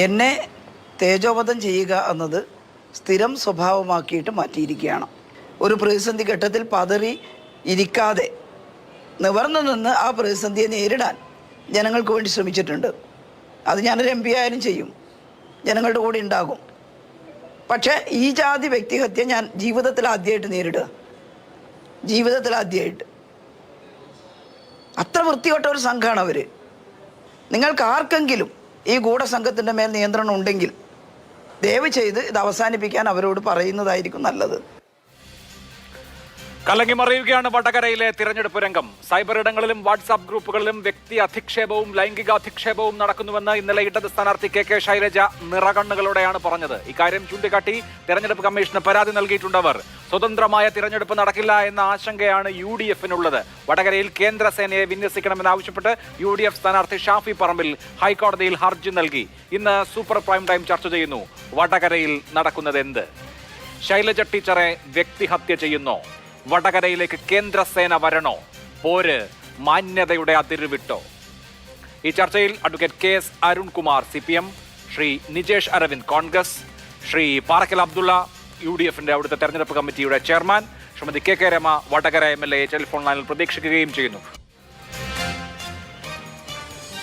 എന്നെ തേജോവധം ചെയ്യുക എന്നത് സ്ഥിരം സ്വഭാവമാക്കിയിട്ട് മാറ്റിയിരിക്കുകയാണ്. ഒരു പ്രതിസന്ധി ഘട്ടത്തിൽ പതറി ഇരിക്കാതെ നിവർന്നു നിന്ന് ആ പ്രതിസന്ധിയെ നേരിടാൻ ജനങ്ങൾക്ക് വേണ്ടി ശ്രമിച്ചിട്ടുണ്ട്. അത് ഞാനൊരു MP ആയാലും ചെയ്യും, ജനങ്ങളുടെ കൂടെ ഉണ്ടാകും. പക്ഷേ ഈ ജാതി വ്യക്തിഹത്യ ഞാൻ ജീവിതത്തിൽ ആദ്യമായിട്ട് നേരിടുക, ജീവിതത്തിൽ ആദ്യമായിട്ട്. അത്ര വൃത്തികെട്ട ഒരു സംഘമാണ് അവർ. നിങ്ങൾക്ക് ആർക്കെങ്കിലും ഈ ഗൂഢസംഘത്തിൻ്റെ മേൽ നിയന്ത്രണം ഉണ്ടെങ്കിൽ ദയവ് ചെയ്ത് ഇത് അവസാനിപ്പിക്കാൻ അവരോട് പറയുന്നതായിരിക്കും നല്ലത്. കലങ്ങിമറിയുകയാണ് വടകരയിലെ തിരഞ്ഞെടുപ്പ് രംഗം. സൈബർ ഇടങ്ങളിലും വാട്സാപ്പ് ഗ്രൂപ്പുകളിലും വ്യക്തി അധിക്ഷേപവും ലൈംഗിക അധിക്ഷേപവും നടക്കുന്നുവെന്ന് ഇന്നലെ ഇടത് സ്ഥാനാർത്ഥി KK ശൈലജ നിറകണ്ണുകളോടെയാണ് പറഞ്ഞത്. ഇക്കാര്യം ചൂണ്ടിക്കാട്ടി തെരഞ്ഞെടുപ്പ് കമ്മീഷന് പരാതി നൽകിയിട്ടുണ്ടവർ. സ്വതന്ത്രമായ തിരഞ്ഞെടുപ്പ് നടക്കില്ല എന്ന ആശങ്കയാണ് UDF-നുള്ളത്. വടകരയിൽ കേന്ദ്രസേനയെ വിന്യസിക്കണമെന്നാവശ്യപ്പെട്ട് UDF സ്ഥാനാർത്ഥി ഷാഫി പറമ്പിൽ ഹൈക്കോടതിയിൽ ഹർജി നൽകി. ഇന്ന് സൂപ്പർ പ്രൈം ടൈം ചർച്ച ചെയ്യുന്നു. വടകരയിൽ നടക്കുന്നത് എന്ത്? ശൈലജ ടീച്ചറെ വ്യക്തിഹത്യ ചെയ്യുന്നോ? വടകരയിലേക്ക് കേന്ദ്രസേന വരണോ? പോര് മാന്യതയുടെ അതിരുവിട്ടോ? ഈ ചർച്ചയിൽ advocate KS Arunkumar CPM, Shri Nijesh Aravind Congress, Shri Parakkal Abdulla UDF-ന്റെ അവിടുത്തെ തെരഞ്ഞെടുപ്പ് കമ്മിറ്റിയുടെ chairman, Shrimati KK Rama Vadakara MLA telephone ലൈനിൽ പ്രതീക്ഷിക്കുകയും ചെയ്യുന്നു.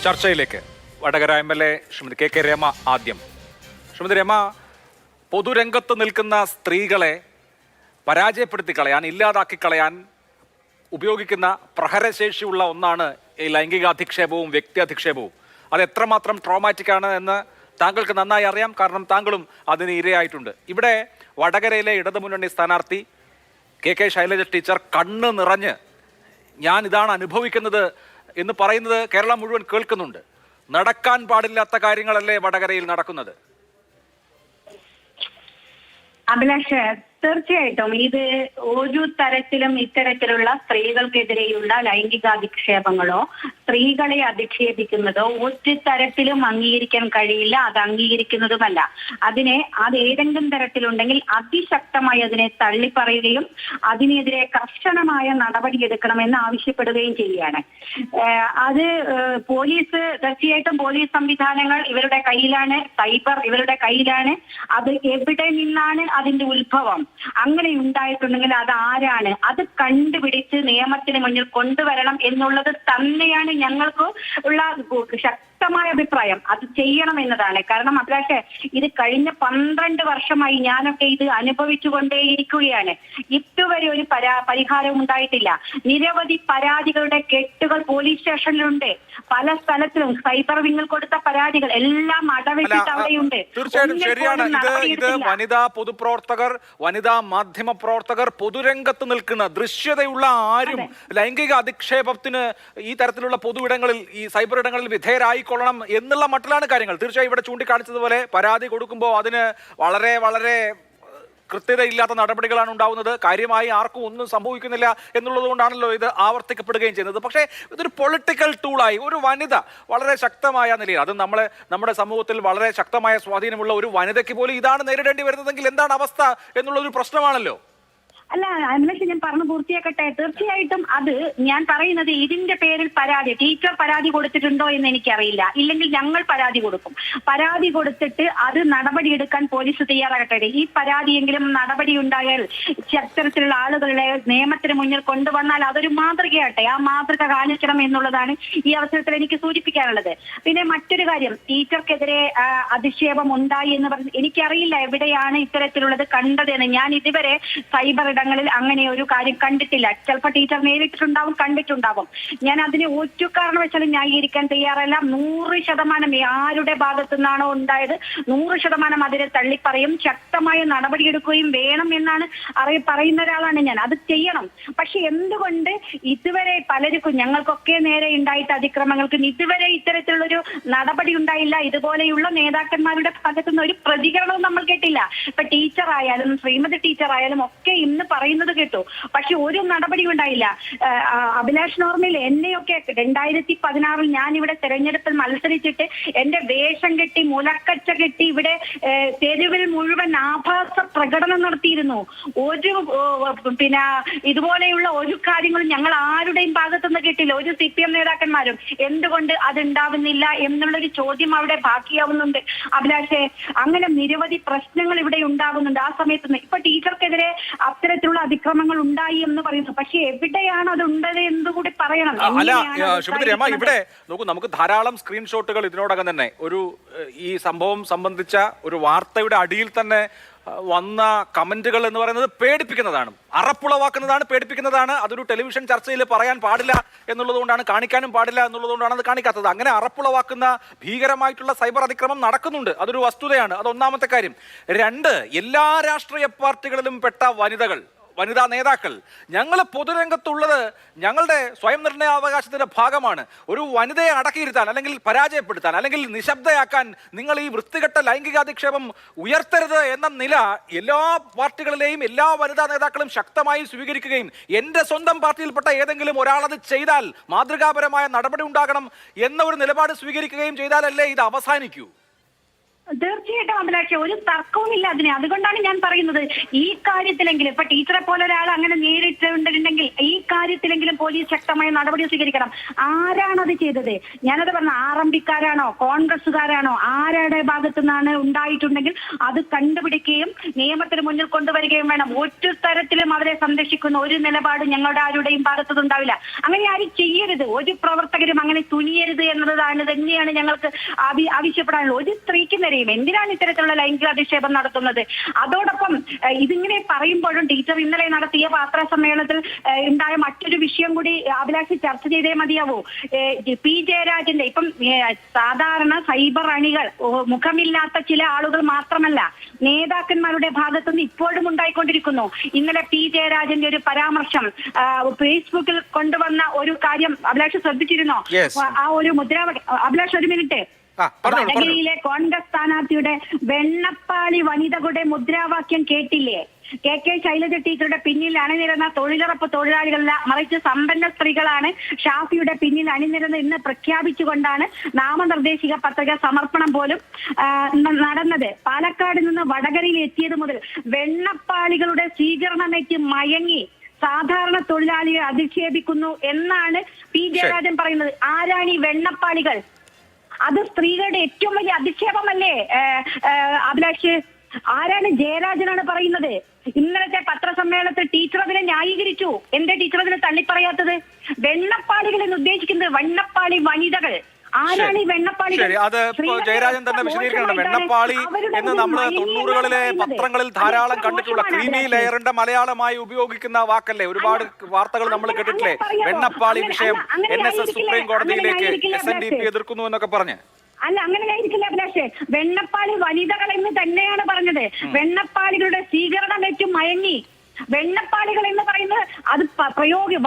ചർച്ചയിലേക്ക് വടകര MLA ശ്രീമതി KK രമ ആദ്യം. ശ്രീമതി രമ, പൊതുരംഗത്ത് നിൽക്കുന്ന സ്ത്രീകളെ പരാജയപ്പെടുത്തി കളയാൻ, ഇല്ലാതാക്കി കളയാൻ ഉപയോഗിക്കുന്ന പ്രഹരശേഷിയുള്ള ഒന്നാണ് ഈ ലൈംഗിക അധിക്ഷേപവും വ്യക്തി അധിക്ഷേപവും. അത് എത്രമാത്രം ട്രോമാറ്റിക് ആണ് എന്ന് താങ്കൾക്ക് നന്നായി അറിയാം, കാരണം താങ്കളും അതിന് ഇരയായിട്ടുണ്ട്. ഇവിടെ വടകരയിലെ ഇടതുമുന്നണി സ്ഥാനാർത്ഥി KK ശൈലജ ടീച്ചർ കണ്ണ് നിറഞ്ഞ് ഞാൻ ഇതാണ് അനുഭവിക്കുന്നത് എന്ന് പറയുന്നത് കേരളം മുഴുവൻ കേൾക്കുന്നുണ്ട്. നടക്കാൻ പാടില്ലാത്ത കാര്യങ്ങളല്ലേ വടകരയിൽ നടക്കുന്നത്? അഭിലാഷ്, തീർച്ചയായിട്ടും ഇത് ഒരു തരത്തിലും ഇത്തരത്തിലുള്ള സ്ത്രീകൾക്കെതിരെയുള്ള ലൈംഗിക അധിക്ഷേപങ്ങളോ സ്ത്രീകളെ അധിക്ഷേപിക്കുന്നതോ ഒരു തരത്തിലും അംഗീകരിക്കാൻ കഴിയില്ല. അത് അംഗീകരിക്കുന്നതുമല്ല. അത് ഏതെങ്കിലും തരത്തിലുണ്ടെങ്കിൽ അതിശക്തമായി അതിനെ തള്ളിപ്പറയുകയും അതിനെതിരെ കർശനമായ നടപടിയെടുക്കണമെന്ന് ആവശ്യപ്പെടുകയും ചെയ്യുകയാണ്. അത് തീർച്ചയായിട്ടും പോലീസ് സംവിധാനങ്ങൾ ഇവരുടെ കയ്യിലാണ്, സൈബർ ഇവരുടെ കയ്യിലാണ്. അത് എവിടെ നിന്നാണ് അതിന്റെ ഉത്ഭവം, അങ്ങനെ ഉണ്ടായിട്ടുണ്ടെങ്കിൽ അത് ആരാണ്, അത് കണ്ടുപിടിച്ച് നിയമത്തിന് മുന്നിൽ കൊണ്ടുവരണം എന്നുള്ളത് തന്നെയാണ് ഞങ്ങൾക്ക് ഉള്ള ശക്തമായ അഭിപ്രായം. അത് ചെയ്യണം എന്നതാണ്. കാരണം അഭിലാഷ്, ഇത് കഴിഞ്ഞ 12 വർഷമായി ഞാനൊക്കെ ഇത് അനുഭവിച്ചുകൊണ്ടേയിരിക്കുകയാണ്. ഇതുവരെ ഒരു പരിഹാരവും ഉണ്ടായിട്ടില്ല. നിരവധി പരാതികളുടെ കെട്ടുകൾ പോലീസ് സ്റ്റേഷനിലുണ്ട്. പല സ്ഥലത്തിലും സൈബർ വിങ്ങിൽ കൊടുത്ത പരാതികൾ എല്ലാം അടവിട്ടിട്ട് അവിടെയുണ്ട്. തീർച്ചയായും ശരിയാണ്. ഇത് വനിതാ പൊതുപ്രവർത്തകർ, വനിതാ മാധ്യമ പ്രവർത്തകർ, പൊതുരംഗത്ത് നിൽക്കുന്ന ദൃശ്യതയുള്ള ആരും ലൈംഗിക അധിക്ഷേപത്തിന് ഈ തരത്തിലുള്ള പൊതുവിടങ്ങളിൽ, ഈ സൈബർ ഇടങ്ങളിൽ വിധേയരായിക്കൊള്ളണം എന്നുള്ള മട്ടിലാണ് കാര്യങ്ങൾ. തീർച്ചയായും ഇവിടെ ചൂണ്ടിക്കാണിച്ചതുപോലെ പരാതി കൊടുക്കുമ്പോൾ അതിന് വളരെ വളരെ കൃത്യതയില്ലാത്ത നടപടികളാണ് ഉണ്ടാവുന്നത്. കാര്യമായി ആർക്കും ഒന്നും സംഭവിക്കുന്നില്ല എന്നുള്ളത് കൊണ്ടാണല്ലോ ഇത് ആവർത്തിക്കപ്പെടുകയും ചെയ്യുന്നത്. പക്ഷേ ഇതൊരു പൊളിറ്റിക്കൽ ടൂളായി ഒരു വനിത വളരെ ശക്തമായ നിലയിൽ, അത് നമ്മുടെ സമൂഹത്തിൽ വളരെ ശക്തമായ സ്വാധീനമുള്ള ഒരു വനിതയ്ക്ക് പോലും ഇതാണ് നേരിടേണ്ടി വരുന്നതെങ്കിൽ എന്താണ് അവസ്ഥ എന്നുള്ളൊരു പ്രശ്നമാണല്ലോ. അല്ല അഭിലാഷ്, ഞാൻ പറഞ്ഞു പൂർത്തിയാക്കട്ടെ. തീർച്ചയായിട്ടും അത് ഞാൻ പറയുന്നത് ഇതിന്റെ പേരിൽ ടീച്ചർ പരാതി കൊടുത്തിട്ടുണ്ടോ എന്ന് എനിക്കറിയില്ല. ഇല്ലെങ്കിൽ ഞങ്ങൾ പരാതി കൊടുക്കും. പരാതി കൊടുത്തിട്ട് അത് നടപടിയെടുക്കാൻ പോലീസ് തയ്യാറാകട്ടെ. ഈ പരാതിയെങ്കിലും നടപടി ഉണ്ടായാൽ അത്തരത്തിലുള്ള ആളുകളെ നിയമത്തിന് മുന്നിൽ കൊണ്ടുവന്നാൽ അതൊരു മാതൃകയാട്ടെ. ആ മാതൃക കാണിക്കണം എന്നുള്ളതാണ് ഈ അവസരത്തിൽ എനിക്ക് സൂചിപ്പിക്കാനുള്ളത്. പിന്നെ മറ്റൊരു കാര്യം, ടീച്ചർക്കെതിരെ അധിക്ഷേപം ഉണ്ടായി എന്ന് പറഞ്ഞ് എനിക്കറിയില്ല എവിടെയാണ് ഇത്തരത്തിലുള്ളത് കണ്ടതെന്ന്. ഞാൻ ഇതുവരെ സൈബർ ഇടങ്ങളിൽ അങ്ങനെ ഒരു കാര്യം കണ്ടിട്ടില്ല. ചിലപ്പോൾ ടീച്ചർ നേരിട്ടിട്ടുണ്ടാവും, കണ്ടിട്ടുണ്ടാവും. ഞാൻ അതിനെ ഒരു കാരണവശാലും ന്യായീകരിക്കാൻ തയ്യാറല്ല. 100% ആരുടെ ഭാഗത്തു നിന്നാണോ ഉണ്ടായത് 100% അതിനെ തള്ളിപ്പറയും. ശക്തമായ നടപടിയെടുക്കുകയും വേണം എന്നാണ് പറയുന്ന ഒരാളാണ് ഞാൻ. അത് ചെയ്യണം. പക്ഷെ എന്തുകൊണ്ട് ഇതുവരെ പലർക്കും, ഞങ്ങൾക്കൊക്കെ നേരെ ഉണ്ടായിട്ട് അതിക്രമങ്ങൾക്ക് ഇതുവരെ ഇത്തരത്തിലുള്ളൊരു നടപടി ഉണ്ടായില്ല? ഇതുപോലെയുള്ള നേതാക്കന്മാരുടെ ഭാഗത്തുനിന്ന് ഒരു പ്രതികരണവും നമ്മൾ കേട്ടില്ല. ഇപ്പൊ ടീച്ചറായാലും ശ്രീമതി ടീച്ചറായാലും ഒക്കെ ഇന്ന് പറയുന്നത് കേട്ടു. പക്ഷെ ഒരു നടപടിയും ഉണ്ടായില്ല. അഭിലാഷ് നോർമയിൽ എന്നെയൊക്കെ 2016 ഞാൻ ഇവിടെ തെരഞ്ഞെടുപ്പിൽ മത്സരിച്ചിട്ട് എന്റെ വേഷം കെട്ടി മുലക്കച്ച കെട്ടി ഇവിടെ തെരുവിൽ മുഴുവൻ ആഭാസ പ്രകടനം നടത്തിയിരുന്നു. ഒരു പിന്നെ ഇതുപോലെയുള്ള ഒരു കാര്യങ്ങളും ഞങ്ങൾ ആരുടെയും ഭാഗത്തുനിന്ന് കേട്ടില്ല. ഒരു CPM നേതാക്കന്മാരും. എന്തുകൊണ്ട് അതുണ്ടാവുന്നില്ല എന്നുള്ളൊരു ചോദ്യം അവിടെ ബാക്കിയാവുന്നുണ്ട് അഭിലാഷെ. അങ്ങനെ നിരവധി പ്രശ്നങ്ങൾ ഇവിടെ ഉണ്ടാകുന്നുണ്ട്. ആ സമയത്ത് ഇപ്പൊ ടീച്ചർക്കെതിരെ അത്തരത്തിലുള്ള അതിക്രമങ്ങൾ ഉണ്ടായി എന്ന് പറയുന്നു. പക്ഷെ എവിടെയാണ് അത് ഉണ്ടത് എന്നുകൂടി പറയണം. ഇവിടെ നോക്കൂ, നമുക്ക് ധാരാളം സ്ക്രീൻഷോട്ടുകൾ ഇതിനോടകം തന്നെ ഈ സംഭവം സംബന്ധിച്ച ഒരു വാർത്തയുടെ അടിയിൽ തന്നെ വന്ന കമന്റുകൾ എന്ന് പറയുന്നത് പേടിപ്പിക്കുന്നതാണ്, അറപ്പുളവാക്കുന്നതാണ്, പേടിപ്പിക്കുന്നതാണ്. അതൊരു ടെലിവിഷൻ ചർച്ചയിൽ പറയാൻ പാടില്ല എന്നുള്ളതുകൊണ്ടാണ്, കാണിക്കാനും പാടില്ല എന്നുള്ളതുകൊണ്ടാണ് അത് കാണിക്കാത്തത്. അങ്ങനെ അറപ്പുളവാക്കുന്ന ഭീകരമായിട്ടുള്ള സൈബർ അതിക്രമം നടക്കുന്നുണ്ട്. അതൊരു വസ്തുതയാണ്. അത് ഒന്നാമത്തെ കാര്യം. 2, എല്ലാ രാഷ്ട്രീയ പാർട്ടികളിലും പെട്ട വനിതാ നേതാക്കൾ, ഞങ്ങൾ പൊതുരംഗത്തുള്ളത് ഞങ്ങളുടെ സ്വയം നിർണയാവകാശത്തിന്റെ ഭാഗമാണ്. ഒരു വനിതയെ അടക്കിയിരുത്താൻ അല്ലെങ്കിൽ പരാജയപ്പെടുത്താൻ അല്ലെങ്കിൽ നിശബ്ദയാക്കാൻ നിങ്ങൾ ഈ വൃത്തികെട്ട ലൈംഗികാധിക്ഷേപം ഉയർത്തരുത് എന്ന നില എല്ലാ പാർട്ടികളിലെയും എല്ലാ വനിതാ നേതാക്കളും ശക്തമായി സ്വീകരിക്കുകയും എന്റെ സ്വന്തം പാർട്ടിയിൽപ്പെട്ട ഏതെങ്കിലും ഒരാളത് ചെയ്താൽ മാതൃകാപരമായ നടപടി ഉണ്ടാകണം എന്ന ഒരു നിലപാട് സ്വീകരിക്കുകയും ചെയ്താലല്ലേ ഇത് അവസാനിക്കൂ? തീർച്ചയായിട്ടും അഭിലാഷ, ഒരു തർക്കവുമില്ല അതിന്. അതുകൊണ്ടാണ് ഞാൻ പറയുന്നത്, ഈ കാര്യത്തിലെങ്കിലും ഇപ്പൊ ടീച്ചറെ പോലെ ഒരാൾ അങ്ങനെ നേരിട്ടുണ്ടെങ്കിൽ ഈ കാര്യത്തിലെങ്കിലും പോലീസ് ശക്തമായ നടപടി സ്വീകരിക്കണം. ആരാണത് ചെയ്തത്? ഞാനത് പറഞ്ഞ RMPക്കാരാണോ കോൺഗ്രസുകാരാണോ ആരുടെ ഭാഗത്തു നിന്നാണ് ഉണ്ടായിട്ടുണ്ടെങ്കിൽ അത് കണ്ടുപിടിക്കുകയും നിയമത്തിന് മുന്നിൽ കൊണ്ടുവരികയും വേണം. ഒരു തരത്തിലും അവരെ സംരക്ഷിക്കുന്ന ഒരു നിലപാട് ഞങ്ങളുടെ ആരുടെയും ഭാഗത്തുനിന്ന് ഉണ്ടാവില്ല. അങ്ങനെ ആരും ചെയ്യരുത്. ഒരു പ്രവർത്തകരും അങ്ങനെ തുനിയരുത് എന്നതാണ് തന്നെയാണ് ഞങ്ങൾക്ക് ആവശ്യപ്പെടാനുള്ളത്. ഒരു സ്ത്രീക്ക് നേരെ എന്തിനാണ് ഇത്തരത്തിലുള്ള ലൈംഗിക അധിക്ഷേപം നടത്തുന്നത്? അതോടൊപ്പം ഇതിങ്ങനെ പറയുമ്പോഴും ടീച്ചർ ഇന്നലെ നടത്തിയ വാർത്താ സമ്മേളനത്തിൽ ഉണ്ടായ മറ്റൊരു വിഷയം കൂടി അഭിലാഷ് ചർച്ച ചെയ്തേ മതിയാവൂ. P. ജയരാജന്റെ ഇപ്പം സാധാരണ സൈബർ അണികൾ മുഖമില്ലാത്ത ചില ആളുകൾ മാത്രമല്ല നേതാക്കന്മാരുടെ ഭാഗത്തുനിന്ന് ഇപ്പോഴും ഉണ്ടായിക്കൊണ്ടിരിക്കുന്നു. ഇന്നലെ P. ജയരാജന്റെ ഒരു പരാമർശം ഫേസ്ബുക്കിൽ കൊണ്ടുവന്ന ഒരു കാര്യം അഭിലാഷ് ശ്രദ്ധിച്ചിരുന്നോ? ആ ഒരു മുദ്രാവാക്യം. അഭിലാഷ് ഒരു മിനിറ്റ്. വടകരയിലെ കോൺഗ്രസ് സ്ഥാനാർത്ഥിയുടെ വെണ്ണപ്പാളി വനിതകളുടെ മുദ്രാവാക്യം കേട്ടില്ലേ? KK ശൈലജ ടീച്ചറുടെ പിന്നിൽ അണിനിരന്ന തൊഴിലുറപ്പ് തൊഴിലാളികളല്ല, മറിച്ച് സമ്പന്ന സ്ത്രീകളാണ് ഷാഫിയുടെ പിന്നിൽ അണിനിരന്ന് ഇന്ന് പ്രഖ്യാപിച്ചുകൊണ്ടാണ് നാമനിർദ്ദേശിക പത്രിക സമർപ്പണം പോലും നടന്നത്. പാലക്കാട് നിന്ന് വടകരയിൽ എത്തിയത് മുതൽ വെണ്ണപ്പാളികളുടെ സ്വീകരണമേറ്റ് മയങ്ങി സാധാരണ തൊഴിലാളിയെ അധിക്ഷേപിക്കുന്നു എന്നാണ് P. ജയരാജൻ പറയുന്നത്. ആരാണ് ഈ വെണ്ണപ്പാളികൾ? അത് സ്ത്രീകളുടെ ഏറ്റവും വലിയ അധിക്ഷേപമല്ലേ അഭിലാഷ്? ആരാണ്? ജയരാജനാണ് പറയുന്നത്. ഇന്നലത്തെ പത്രസമ്മേളനത്തിൽ ടീച്ചർ അതിനെ ന്യായീകരിച്ചു. എന്റെ ടീച്ചർ അതിനെ തള്ളിപ്പറയാത്തത്? വെണ്ണപ്പാളികൾ എന്ന് ഉദ്ദേശിക്കുന്നത് വെണ്ണപ്പാളി വനിതകൾ. ആരാണ് ഈ വെണ്ണപ്പാളികൾ? അത് ജയരാജൻ തന്നെ വിശദീകരിക്കണം. വെണ്ണപ്പാളി എന്ന് നമ്മൾ 90കളിലെ പത്രങ്ങളിൽ ധാരാളം കണ്ടിട്ടുള്ള ക്രീമി ലെയറിന്റെ മലയാളമായി ഉപയോഗിക്കുന്ന വാക്കല്ലേ? ഒരുപാട് വാർത്തകൾ നമ്മൾ കേട്ടിട്ടില്ലേ? വെണ്ണപ്പാളി വിഷയം NSS സുപ്രീം കോടതിയിലേക്ക് SNDP എതിർക്കുന്നു എന്നൊക്കെ പറഞ്ഞ്. അല്ല, അങ്ങനെ ആയിരിക്കില്ല അഭിലാഷേ. വെണ്ണപ്പാളി വനിതകൾ എന്ന് തന്നെയാണ് പറഞ്ഞത്. വെണ്ണപ്പാളികളുടെ സ്വീകരണം ഏറ്റവും മയങ്ങി. വെണ്ണപ്പാളികൾ എന്ന് പറയുന്നത് അത്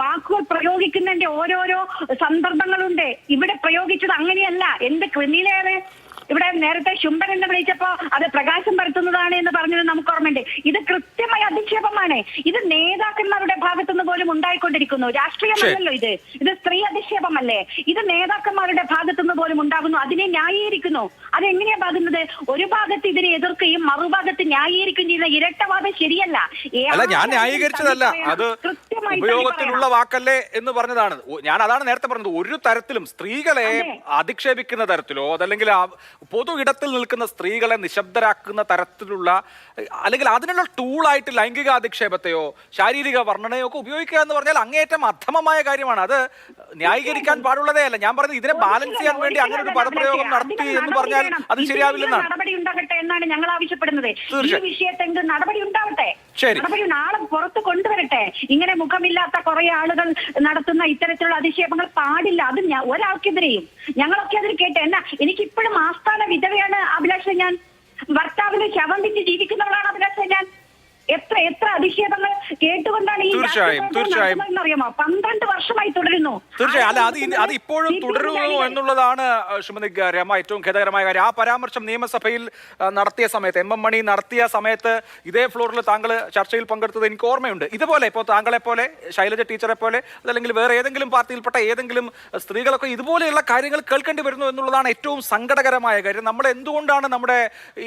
വാക്കുകൾ പ്രയോഗിക്കുന്നതിന്റെ ഓരോരോ സന്ദർഭങ്ങളുണ്ട്. ഇവിടെ പ്രയോഗിച്ചത് അങ്ങനെയല്ല. എന്ത് ക്രിമിനലാണ്? ഇവിടെ നേരത്തെ ശുംഭൻ എന്ന് വിളിച്ചപ്പോ അത് പ്രകാശം പരത്തുന്നതാണ് എന്ന് പറഞ്ഞത് നമുക്ക് ഓർമ്മയുണ്ട്. ഇത് കൃത്യമായ അധിക്ഷേപമാണ്. ഇത് നേതാക്കന്മാരുടെ ഭാഗത്തുനിന്ന് പോലും ഉണ്ടായിക്കൊണ്ടിരിക്കുന്നു. രാഷ്ട്രീയമല്ലല്ലോ ഇത് സ്ത്രീ അധിക്ഷേപമല്ലേ? ഇത് നേതാക്കന്മാരുടെ ഭാഗത്തുനിന്ന് പോലും ഉണ്ടാകുന്നു. അതിനെ ന്യായീകരിക്കുന്നു. അതെങ്ങനെയാ ഭാഗുന്നത്? ഒരു ഭാഗത്ത് ഇതിനെ എതിർക്കുകയും മറുഭാഗത്ത് ന്യായീകരിക്കുകയും ചെയ്യുന്ന ഇരട്ടവാദം ശരിയല്ല. ഞാൻ ന്യായീകരിച്ചതല്ല, അത് ഉപയോഗത്തിലുള്ള വാക്കല്ലേ എന്ന് പറഞ്ഞതാണ്. ഞാൻ അതാണ് നേരത്തെ പറഞ്ഞത്. ഒരു തരത്തിലും സ്ത്രീകളെ അധിക്ഷേപിക്കുന്ന തരത്തിലോ അതല്ലെങ്കിൽ പൊതു ഇടത്തിൽ നിൽക്കുന്ന സ്ത്രീകളെ നിശബ്ദരാക്കുന്ന തരത്തിലുള്ള അല്ലെങ്കിൽ അതിനുള്ള ടൂളായിട്ട് ലൈംഗിക അധിക്ഷേപത്തെയോ ശാരീരിക വർണ്ണനയോ ഒക്കെ ഉപയോഗിക്കുക എന്ന് പറഞ്ഞാൽ അങ്ങേയറ്റം അധമമായ കാര്യമാണ്. അത് ന്യായീകരിക്കാൻ പാടുള്ളതേ അല്ല. ഞാൻ പറഞ്ഞത് ഇതിനെ ബാലൻസ് ചെയ്യാൻ വേണ്ടി അങ്ങനെ ഒരു പദപ്രയോഗം നടത്തി എന്ന് പറഞ്ഞാൽ അത് ശരിയാവില്ലെന്നാണ്. നടപടി ഉണ്ടാകട്ടെ എന്നാണ് ഞങ്ങൾ ആവശ്യപ്പെടുന്നത്. ഈ വിഷയത്തിൽ നടപടി ഉണ്ടാവട്ടെ. നടപടി നാളെ പുറത്ത് കൊണ്ടുവരട്ടെ. ഇങ്ങനെ മുഖമില്ലാത്ത കുറെ ആളുകൾ നടത്തുന്ന ഇത്തരത്തിലുള്ള അധിക്ഷേപങ്ങൾ പാടില്ല. അത് ഒരാൾക്കെതിരെയും ഞങ്ങളൊക്കെ അതിൽ കേട്ടെ. എന്നാ എനിക്കിപ്പോഴും ആസ്ഥാന വിധവയാണ് അഭിലാഷ. ഞാൻ ഭർത്താവിന് ശവം വിറ്റ് ജീവിക്കുന്നവളാണ് അഭിലാഷ. ഞാൻ എത്ര എത്ര അധിക്ഷേപങ്ങൾ കേട്ടുകൊണ്ടാണ് ഈ തീർച്ചയായും അറിയാമോ? 12 വർഷമായി തുടരുന്നു. തീർച്ചയായും അല്ല അത് ഇപ്പോഴും തുടരുന്നു എന്നുള്ളതാണ് ശ്രീമതി രമ ഏറ്റവും ഖേദകരമായ കാര്യം. ആ പരാമർശം നിയമസഭയിൽ നടത്തിയ സമയത്ത് MM മണി നടത്തിയ സമയത്ത് ഇതേ ഫ്ലോറിൽ താങ്കൾ ചർച്ചയിൽ പങ്കെടുത്തത് എനിക്ക് ഓർമ്മയുണ്ട്. ഇതുപോലെ ഇപ്പോൾ താങ്കളെ പോലെ ശൈലജ ടീച്ചറെ പോലെ അതല്ലെങ്കിൽ വേറെ ഏതെങ്കിലും പാർട്ടിയിൽപ്പെട്ട ഏതെങ്കിലും സ്ത്രീകളൊക്കെ ഇതുപോലെയുള്ള കാര്യങ്ങൾ കേൾക്കേണ്ടി വരുന്നു എന്നുള്ളതാണ് ഏറ്റവും സങ്കടകരമായ കാര്യം. നമ്മൾ എന്തുകൊണ്ടാണ് നമ്മുടെ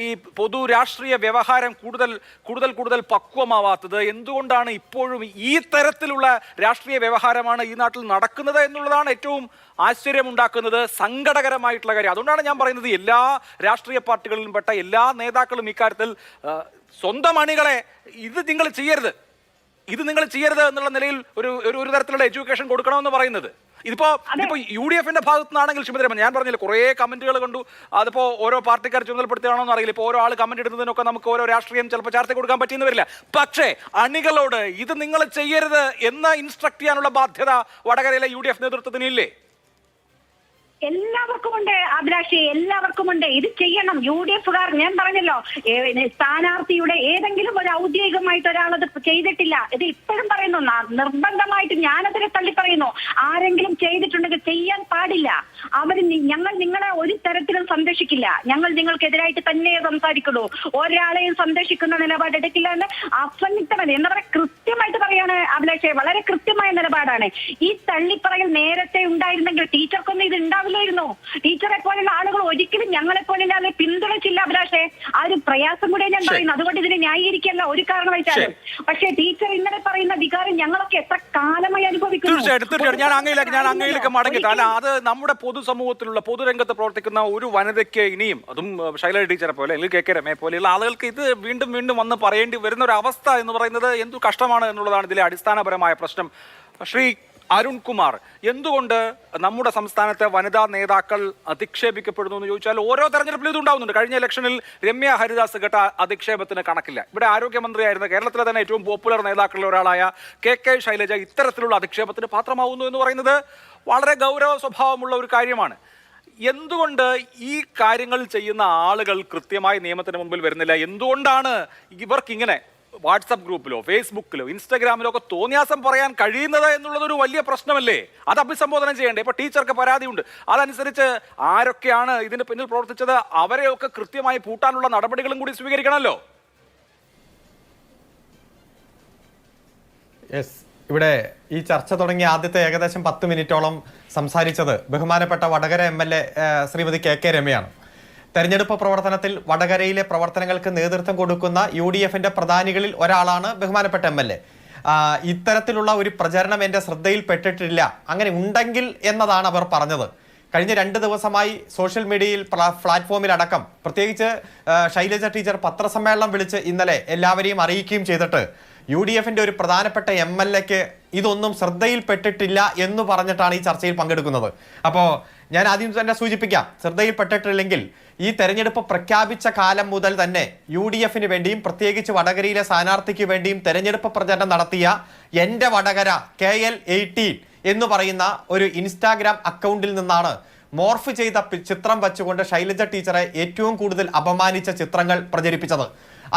ഈ പൊതു രാഷ്ട്രീയ വ്യവഹാരം കൂടുതൽ പക്വമാവാത്തത്? എന്തുകൊണ്ടാണ് ഇപ്പോഴും ഈ തരത്തിലുള്ള രാഷ്ട്രീയ വ്യവഹാരമാണ് ഈ നാട്ടിൽ നടക്കുന്നത് എന്നുള്ളതാണ് ഏറ്റവും ആശ്ചര്യമുണ്ടാക്കുന്നത്, സങ്കടകരമായിട്ടുള്ള കാര്യം. അതുകൊണ്ടാണ് ഞാൻ പറയുന്നത് എല്ലാ രാഷ്ട്രീയ പാർട്ടികളിലും പെട്ട എല്ലാ നേതാക്കളും ഇക്കാര്യത്തിൽ സ്വന്തം അണികളെ ഇത് നിങ്ങൾ ചെയ്യരുത് എന്നുള്ള നിലയിൽ ഒരു തരത്തിലുള്ള എഡ്യൂക്കേഷൻ കൊടുക്കണമെന്ന് പറയുന്നത്. ഇതിപ്പോ UDF ഭാഗത്തു നിന്നാണെങ്കിൽ ശ്രീമതി രമ, ഞാൻ പറഞ്ഞില്ല കുറേ കമന്റുകൾ കണ്ടു. അതിപ്പോ ഓരോ പാർട്ടിക്കാർ ചുമതലപ്പെടുത്തുകയാണോ എന്ന് അറിയില്ല. ഇപ്പോൾ ഓരോ ആൾ കമന്റ് ഇടുന്നതിനൊക്കെ നമുക്ക് ഓരോ രാഷ്ട്രീയം ചിലപ്പോൾ ചർച്ച കൊടുക്കാൻ പറ്റിയെന്ന് വരില്ല. പക്ഷേ അണികളോട് ഇത് നിങ്ങൾ ചെയ്യരുത് എന്ന് ഇൻസ്ട്രക്ട് ചെയ്യാനുള്ള ബാധ്യത വടകരയിലെ UDF നേതൃത്വത്തിനില്ലേ? എല്ലാവർക്കുമുണ്ട് അഭിലാഷി, എല്ലാവർക്കുമുണ്ട്. ഇത് ചെയ്യണം. UDF-കാർ ഞാൻ പറഞ്ഞല്ലോ, സ്ഥാനാർത്ഥിയുടെ ഏതെങ്കിലും ഒരു ഔദ്യോഗികമായിട്ട് ഒരാളത് ചെയ്തിട്ടില്ല. ഇത് ഇപ്പോഴും പറയുന്നു, നിർബന്ധമായിട്ട് ഞാനതിനെ തള്ളി പറയുന്നു. ആരെങ്കിലും ചെയ്തിട്ടുണ്ടെങ്കിൽ ചെയ്യാൻ പാടില്ല. ഞങ്ങൾ നിങ്ങളെ ഒരു തരത്തിലും സംരക്ഷിക്കില്ല. ഞങ്ങൾ നിങ്ങൾക്കെതിരായിട്ട് തന്നെ സംസാരിക്കുള്ളൂ. ഒരാളെയും സംരക്ഷിക്കുന്ന നിലപാട് എടുക്കില്ല എന്ന് അസന്നിഗ്ധമല്ല. എന്താ പറയുക, കൃത്യമായിട്ട് പറയാണ് അഭിലാഷെ, വളരെ കൃത്യമായ നിലപാടാണ്. ഈ തള്ളിപ്പറയൽ നേരത്തെ ഉണ്ടായിരുന്നെങ്കിൽ ടീച്ചർക്കൊന്നും ഇത് ഉണ്ടാവില്ല. ടീച്ചറെ പോലുള്ള ആളുകൾ ഒരിക്കലും ഞങ്ങളെ പോലെ പിന്തുണച്ചില്ല അഭിലാഷേ. ആ ഒരു പ്രയാസം കൂടെ ഞാൻ പറയുന്നു. അതുകൊണ്ട് ഇതിനെ ന്യായീകരിക്കല്ല ഒരു കാരണവശാലും. പക്ഷേ ടീച്ചർ ഇന്നലെ പറയുന്ന വികാരം ഞങ്ങളൊക്കെ എത്ര കാലമായി അനുഭവിക്കുന്നു. തീർച്ചയായിട്ടും ഞാൻ അങ്ങയിലേക്ക് മടങ്ങിയിട്ട് അല്ല, അത് നമ്മുടെ പൊതുസമൂഹത്തിലുള്ള പൊതുരംഗത്ത് പ്രവർത്തിക്കുന്ന ഒരു വനിതയ്ക്ക് ഇനിയും, അതും ശൈലജ ടീച്ചറെ പോലെ അല്ലെങ്കിൽ KK രമയെ പോലെയുള്ള ആളുകൾക്ക് ഇത് വീണ്ടും വന്ന് പറയേണ്ടി വരുന്ന ഒരു അവസ്ഥ എന്ന് പറയുന്നത് എന്തു കഷ്ടമാണ് എന്നുള്ളതാണ് ഇതിലെ അടിസ്ഥാനപരമായ പ്രശ്നം. ശ്രീ അരുൺകുമാർ, എന്തുകൊണ്ട് നമ്മുടെ സംസ്ഥാനത്തെ വനിതാ നേതാക്കൾ അധിക്ഷേപിക്കപ്പെടുന്നു എന്ന് ചോദിച്ചാൽ ഓരോ തെരഞ്ഞെടുപ്പിലും ഇത് ഉണ്ടാവുന്നുണ്ട്. കഴിഞ്ഞ ഇലക്ഷനിൽ രമ്യ ഹരിദാസ് കേട്ട അധിക്ഷേപത്തിന് കണക്കില്ല. ഇവിടെ ആരോഗ്യമന്ത്രിയായിരുന്ന കേരളത്തിലെ തന്നെ ഏറ്റവും പോപ്പുലർ നേതാക്കളിൽ ഒരാളായ KK ശൈലജ ഇത്തരത്തിലുള്ള അധിക്ഷേപത്തിന് പാത്രമാവുന്നു എന്ന് പറയുന്നത് വളരെ ഗൗരവ സ്വഭാവമുള്ള ഒരു കാര്യമാണ്. എന്തുകൊണ്ട് ഈ കാര്യങ്ങൾ ചെയ്യുന്ന ആളുകൾ കൃത്യമായി നിയമത്തിന് മുമ്പിൽ വരുന്നില്ല? എന്തുകൊണ്ടാണ് ഇവർക്കിങ്ങനെ വാട്സപ്പ് ഗ്രൂപ്പിലോ ഫേസ്ബുക്കിലോ ഇൻസ്റ്റാഗ്രാമിലോ ഒക്കെ തോന്നിയാസം പറയാൻ കഴിയുന്നത് എന്നുള്ളതൊരു വലിയ പ്രശ്നമല്ലേ? അത് അഭിസംബോധന ചെയ്യണ്ടേ? ഇപ്പൊ ടീച്ചർക്ക് പരാതിയുണ്ട്, അതനുസരിച്ച് ആരൊക്കെയാണ് ഇതിന് പിന്നിൽ പ്രവർത്തിച്ചത് അവരെയൊക്കെ കൃത്യമായി പൂട്ടാനുള്ള നടപടികളും കൂടി സ്വീകരിക്കണമല്ലോ. ഇവിടെ ഈ ചർച്ച തുടങ്ങിയ ആദ്യത്തെ ഏകദേശം 10 മിനിറ്റോളം സംസാരിച്ചത് ബഹുമാനപ്പെട്ട വടകര MLA ശ്രീമതി KK രമയാണ്. തെരഞ്ഞെടുപ്പ് പ്രവർത്തനത്തിൽ വടകരയിലെ പ്രവർത്തനങ്ങൾക്ക് നേതൃത്വം കൊടുക്കുന്ന UDF-ന്റെ പ്രധാനികളിൽ ഒരാളാണ് ബഹുമാനപ്പെട്ട MLA. ഇത്തരത്തിലുള്ള ഒരു പ്രചരണം എൻ്റെ ശ്രദ്ധയിൽപ്പെട്ടിട്ടില്ല, അങ്ങനെ ഉണ്ടെങ്കിൽ എന്നതാണ് അവർ പറഞ്ഞത്. കഴിഞ്ഞ 2 ദിവസമായി സോഷ്യൽ മീഡിയയിൽ പ്ലാറ്റ്ഫോമിലടക്കം പ്രത്യേകിച്ച് ശൈലജ ടീച്ചർ പത്രസമ്മേളനം വിളിച്ച് ഇന്നലെ എല്ലാവരെയും അറിയിക്കുകയും ചെയ്തിട്ട് UDF-ന്റെ ഒരു പ്രധാനപ്പെട്ട MLA-ക്ക് ഇതൊന്നും ശ്രദ്ധയിൽപ്പെട്ടിട്ടില്ല എന്ന് പറഞ്ഞിട്ടാണ് ഈ ചർച്ചയിൽ പങ്കെടുക്കുന്നത്. അപ്പോൾ ഞാൻ ആദ്യം തന്നെ സൂചിപ്പിക്കാം, ശ്രദ്ധയിൽപ്പെട്ടിട്ടില്ലെങ്കിൽ ഈ തെരഞ്ഞെടുപ്പ് പ്രഖ്യാപിച്ച കാലം മുതൽ തന്നെ UDF-ന് വേണ്ടിയും പ്രത്യേകിച്ച് വടകരയിലെ സ്ഥാനാർത്ഥിക്ക് വേണ്ടിയും തെരഞ്ഞെടുപ്പ് പ്രചരണം നടത്തിയ എൻ്റെ വടകര KL18 എന്ന് പറയുന്ന ഒരു ഇൻസ്റ്റാഗ്രാം അക്കൗണ്ടിൽ നിന്നാണ് മോർഫ് ചെയ്ത ചിത്രം വച്ചുകൊണ്ട് ശൈലജ ടീച്ചറെ ഏറ്റവും കൂടുതൽ അപമാനിച്ച ചിത്രങ്ങൾ പ്രചരിപ്പിച്ചത്.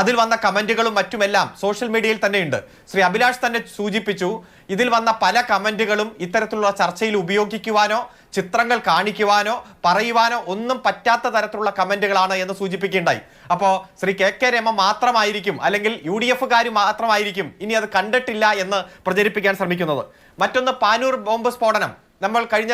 അതിൽ വന്ന കമന്റുകളും മറ്റുമെല്ലാം സോഷ്യൽ മീഡിയയിൽ തന്നെയുണ്ട്. ശ്രീ അഭിലാഷ് തന്നെ സൂചിപ്പിച്ചു, ഇതിൽ വന്ന പല കമന്റുകളും ഇത്തരത്തിലുള്ള ചർച്ചയിൽ ഉപയോഗിക്കുവാനോ ചിത്രങ്ങൾ കാണിക്കുവാനോ പറയുവാനോ ഒന്നും പറ്റാത്ത തരത്തിലുള്ള കമന്റുകളാണ് എന്ന് സൂചിപ്പിക്കുകയുണ്ടായി. അപ്പോൾ ശ്രീ KK രമ മാത്രമായിരിക്കും അല്ലെങ്കിൽ UDF-കാർ മാത്രമായിരിക്കും ഇനി അത് കണ്ടിട്ടില്ല എന്ന് പ്രചരിപ്പിക്കാൻ ശ്രമിക്കുന്നത്. മറ്റൊന്ന്, പാനൂർ ബോംബ് സ്ഫോടനം നമ്മൾ കഴിഞ്ഞ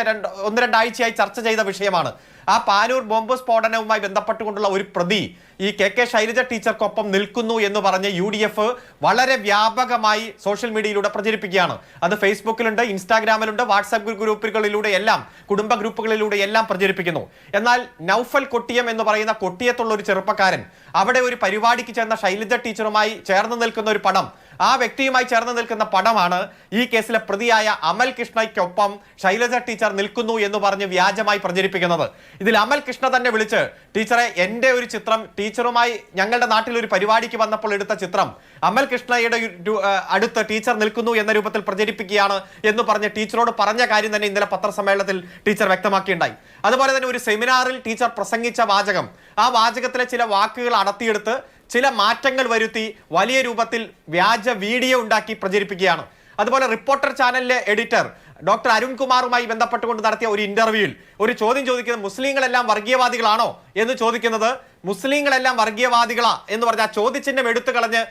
1-2 ആഴ്ചയായി ചർച്ച ചെയ്ത വിഷയമാണ്. ആ പാനൂർ ബോംബ് സ്ഫോടനവുമായി ബന്ധപ്പെട്ടുകൊണ്ടുള്ള ഒരു പ്രതി ഈ KK ശൈലജ ടീച്ചർക്കൊപ്പം നിൽക്കുന്നു എന്ന് പറഞ്ഞ് UDF വളരെ വ്യാപകമായി സോഷ്യൽ മീഡിയയിലൂടെ പ്രചരിപ്പിക്കുകയാണ്. അത് ഫേസ്ബുക്കിലുണ്ട്, ഇൻസ്റ്റാഗ്രാമിലുണ്ട്, വാട്സാപ്പ് ഗ്രൂപ്പുകളിലൂടെ എല്ലാം, കുടുംബ ഗ്രൂപ്പുകളിലൂടെ എല്ലാം പ്രചരിപ്പിക്കുന്നു. എന്നാൽ നൗഫൽ കൊട്ടിയം എന്ന് പറയുന്ന കൊട്ടിയത്തുള്ള ഒരു ചെറുപ്പക്കാരൻ അവിടെ ഒരു പരിപാടിക്ക് ചേർന്ന ശൈലജ ടീച്ചറുമായി ചേർന്ന് നിൽക്കുന്ന ഒരു പടം, ആ വ്യക്തിയുമായി ചേർന്ന് നിൽക്കുന്ന പടമാണ് ഈ കേസിലെ പ്രതിയായ അമൽ കൃഷ്ണയ്ക്കൊപ്പം ശൈലജ ടീച്ചർ നിൽക്കുന്നു എന്ന് പറഞ്ഞ് വ്യാജമായി പ്രചരിപ്പിക്കുന്നത്. ഇതിൽ അമൽ കൃഷ്ണ തന്നെ വിളിച്ച്, ടീച്ചറെ എൻ്റെ ഒരു ചിത്രം ടീച്ചറുമായി ഞങ്ങളുടെ നാട്ടിൽ ഒരു പരിപാടിക്ക് വന്നപ്പോൾ എടുത്ത ചിത്രം അമൽ കൃഷ്ണയുടെ അടുത്ത് ടീച്ചർ നിൽക്കുന്നു എന്ന രൂപത്തിൽ പ്രചരിപ്പിക്കുകയാണ് എന്ന് പറഞ്ഞ് ടീച്ചറോട് പറഞ്ഞ കാര്യം തന്നെ ഇന്നലെ പത്രസമ്മേളനത്തിൽ ടീച്ചർ വ്യക്തമാക്കിയിട്ടുണ്ടായി. അതുപോലെ തന്നെ ഒരു സെമിനാറിൽ ടീച്ചർ പ്രസംഗിച്ച വാചകം, ആ വാചകത്തിലെ ചില വാക്കുകൾ അടർത്തിയെടുത്ത് ചില മാറ്റങ്ങൾ വരുത്തി വലിയ രൂപത്തിൽ വ്യാജ വീഡിയോ ഉണ്ടാക്കി പ്രചരിപ്പിക്കുകയാണ്. അതുപോലെ റിപ്പോർട്ടർ ചാനലിലെ എഡിറ്റർ ഡോക്ടർ അരുൺകുമാറുമായി ബന്ധപ്പെട്ടുകൊണ്ട് നടത്തിയ ഒരു ഇന്റർവ്യൂവിൽ ഒരു ചോദ്യം ചോദിക്കുന്നത് മുസ്ലിങ്ങളെല്ലാം വർഗീയവാദികളാണോ എന്ന് ചോദിക്കുന്നത്, മുസ്ലിങ്ങളെല്ലാം വർഗീയവാദികളാ എന്ന് പറഞ്ഞ ആ ചോദ്യചിഹ്നം എടുത്തു കളഞ്ഞ്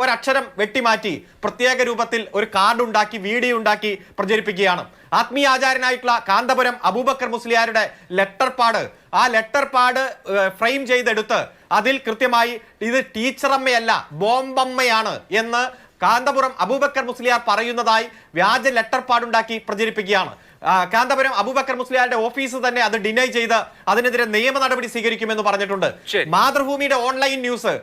ഒരക്ഷരം വെട്ടിമാറ്റി പ്രത്യേക രൂപത്തിൽ ഒരു കാർഡ് ഉണ്ടാക്കി വീഡിയോ ഉണ്ടാക്കി പ്രചരിപ്പിക്കുകയാണ്. ആത്മീയ ആചാര്യനായിട്ടുള്ള കാന്തപുരം അബൂബക്കർ മുസ്ലിയാരുടെ ലെറ്റർ പാഡ് ഫ്രെയിം ചെയ്തെടുത്ത് അതിൽ കൃത്യമായി ഇത് ടീച്ചറമ്മയല്ല ബോംബമ്മയാണ് എന്ന് കാന്തപുരം അബൂബക്കർ മുസ്ലിയാർ പറയുന്നതായി വ്യാജ ലെറ്റർ പാടുണ്ടാക്കി പ്രചരിപ്പിക്കുകയാണ്. കാന്തപുരം അബൂബക്കർ മുസ്ലിയാരുടെ ഓഫീസ് തന്നെ അത് ഡിനൈ ചെയ്ത് അതിനെതിരെ നിയമ നടപടി സ്വീകരിക്കുമെന്ന് പറഞ്ഞിട്ടുണ്ട്. മാതൃഭൂമിയുടെ ഓൺലൈൻ ന്യൂസ്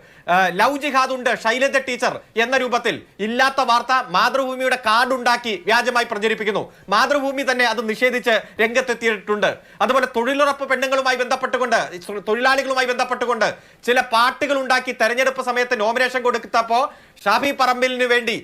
ലവ് ജിഹാദ് ഉണ്ട് ശൈലജ ടീച്ചർ എന്ന രൂപത്തിൽ ഇല്ലാത്ത വാർത്ത മാതൃഭൂമിയുടെ കാർഡ് ഉണ്ടാക്കി വ്യാജമായി പ്രചരിപ്പിക്കുന്നു. മാതൃഭൂമി തന്നെ അത് നിഷേധിച്ച് രംഗത്തെത്തിയിട്ടുണ്ട്. അതുപോലെ തൊഴിലുറപ്പ് പെണ്ണുങ്ങളുമായി ബന്ധപ്പെട്ടുകൊണ്ട് തൊഴിലാളികളുമായി ബന്ധപ്പെട്ടുകൊണ്ട് ചില പാട്ടുകൾ ഉണ്ടാക്കി തെരഞ്ഞെടുപ്പ് സമയത്ത് നോമിനേഷൻ കൊടുത്തപ്പോൾ ഷാഫി പറമ്പിലിന് വേണ്ടി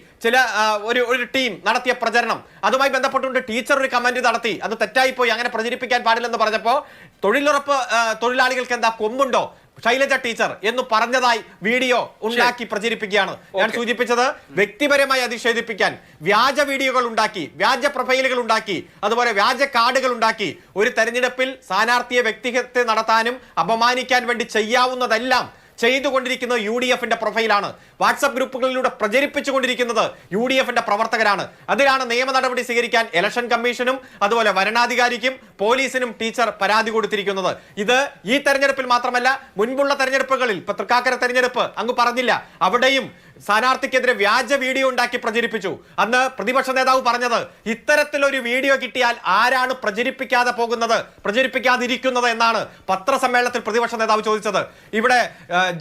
ഒരു ടീം നടത്തിയ പ്രചരണം, അതുമായി ബന്ധപ്പെട്ടുകൊണ്ട് ടീച്ചർ ഒരു കമന്റ് നടത്തി, അത് തെറ്റായിപ്പോയി, അങ്ങനെ പ്രചരിപ്പിക്കാൻ പാടില്ലെന്ന് പറഞ്ഞപ്പോൾ തൊഴിലുറപ്പ് തൊഴിലാളികൾക്ക് എന്താ കൊമ്പുണ്ടോ ശൈലജ ടീച്ചർ എന്ന് പറഞ്ഞതായി വീഡിയോ ഉണ്ടാക്കി പ്രചരിപ്പിക്കുകയാണ്. ഞാൻ സൂചിപ്പിച്ചത് വ്യക്തിപരമായി അധിക്ഷേപിക്കാൻ വ്യാജ വീഡിയോകൾ ഉണ്ടാക്കി, വ്യാജ പ്രൊഫൈലുകൾ ഉണ്ടാക്കി, അതുപോലെ വ്യാജ കാർഡുകൾ ഉണ്ടാക്കി ഒരു തെരഞ്ഞെടുപ്പിൽ സ്ഥാനാർത്ഥിയെ വ്യക്തിഹത്യ നടത്താനും അപമാനിക്കാൻ വേണ്ടി ചെയ്യാവുന്നതെല്ലാം ചെയ്തുകൊണ്ടിരിക്കുന്നത് UDFന്റെ പ്രൊഫൈലാണ്. വാട്സ്ആപ്പ് ഗ്രൂപ്പുകളിലൂടെ പ്രചരിപ്പിച്ചുകൊണ്ടിരിക്കുന്നത് UDFന്റെ പ്രവർത്തകരാണ്. അതിലാണ് നിയമ നടപടി സ്വീകരിക്കാൻ ഇലക്ഷൻ കമ്മീഷനും അതുപോലെ വരണാധികാരിക്കും പോലീസിനും ടീച്ചർ പരാതി കൊടുത്തിരിക്കുന്നത്. ഇത് ഈ തെരഞ്ഞെടുപ്പിൽ മാത്രമല്ല, മുൻപുള്ള തെരഞ്ഞെടുപ്പുകളിൽ ഇപ്പൊ തൃക്കാക്കര തെരഞ്ഞെടുപ്പ് അങ്ങ് പറഞ്ഞില്ല, അവിടെയും സ്ഥാനാർത്ഥിക്കെതിരെ വ്യാജ വീഡിയോ ഉണ്ടാക്കി പ്രചരിപ്പിച്ചു. അന്ന് പ്രതിപക്ഷ നേതാവ് പറഞ്ഞത് ഇത്തരത്തിലൊരു വീഡിയോ കിട്ടിയാൽ ആരാണ് പ്രചരിപ്പിക്കാതിരിക്കുന്നത് എന്നാണ് പത്രസമ്മേളനത്തിൽ പ്രതിപക്ഷ നേതാവ് ചോദിച്ചത്. ഇവിടെ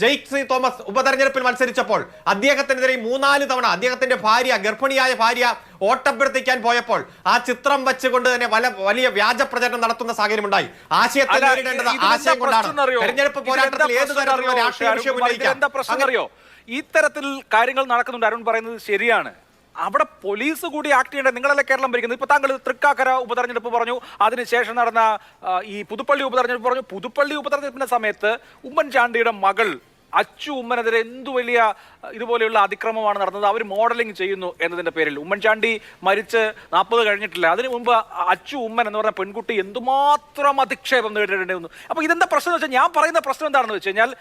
ജെയ്ക് സി തോമസ് ഉപതെരഞ്ഞെടുപ്പിൽ മത്സരിച്ചപ്പോൾ അദ്ദേഹത്തിനെതിരെ 3-4 തവണ അദ്ദേഹത്തിന്റെ ഗർഭിണിയായ ഭാര്യ ഓട്ടപ്പെടുത്തിക്കാൻ പോയപ്പോൾ ആ ചിത്രം വെച്ചുകൊണ്ട് തന്നെ വലിയ വ്യാജ പ്രചരണം നടത്തുന്ന സാഹചര്യം ഉണ്ടായി. ആശയത്തെ നേരിടേണ്ടത് ആശയം കൊണ്ടാണ്. തെരഞ്ഞെടുപ്പ് പോരാട്ടത്തിൽ ഏത് തരത്തിലുള്ള രാഷ്ട്രീയ വിഷയം ഉന്നയിക്കാം. ഇത്തരത്തിൽ കാര്യങ്ങൾ നടക്കുന്നുണ്ട്. അരുൺ പറയുന്നത് ശരിയാണ്. അവിടെ പോലീസ് കൂടി ആക്ട് ചെയ്യേണ്ടത്. നിങ്ങളല്ലേ കേരളം ഭരിക്കുന്നത്. ഇപ്പൊ താങ്കൾ തൃക്കാക്കര ഉപതെരഞ്ഞെടുപ്പ് പറഞ്ഞു, അതിനുശേഷം നടന്ന ഈ പുതുപ്പള്ളി ഉപതെരഞ്ഞെടുപ്പ് പറഞ്ഞു. പുതുപ്പള്ളി ഉപതെരഞ്ഞെടുപ്പിന്റെ സമയത്ത് ഉമ്മൻചാണ്ടിയുടെ മകൾ അച്ചു ഉമ്മനെതിരെ എന്തു വലിയ ഇതുപോലെയുള്ള അതിക്രമമാണ് നടന്നത്. അവർ മോഡലിംഗ് ചെയ്യുന്നു എന്നതിന്റെ പേരിൽ ഉമ്മൻചാണ്ടി മരിച്ച് 40 കഴിഞ്ഞിട്ടില്ല. അതിനു മുമ്പ് അച്ചു ഉമ്മൻ എന്ന് പറഞ്ഞ പെൺകുട്ടി എന്തുമാത്രം അധിക്ഷേപം നേരിടേണ്ടി. അപ്പൊ ഇതെന്താ പ്രശ്നം എന്ന് വെച്ചാൽ, ഞാൻ പറയുന്ന പ്രശ്നം എന്താണെന്ന് വെച്ച് കഴിഞ്ഞാൽ,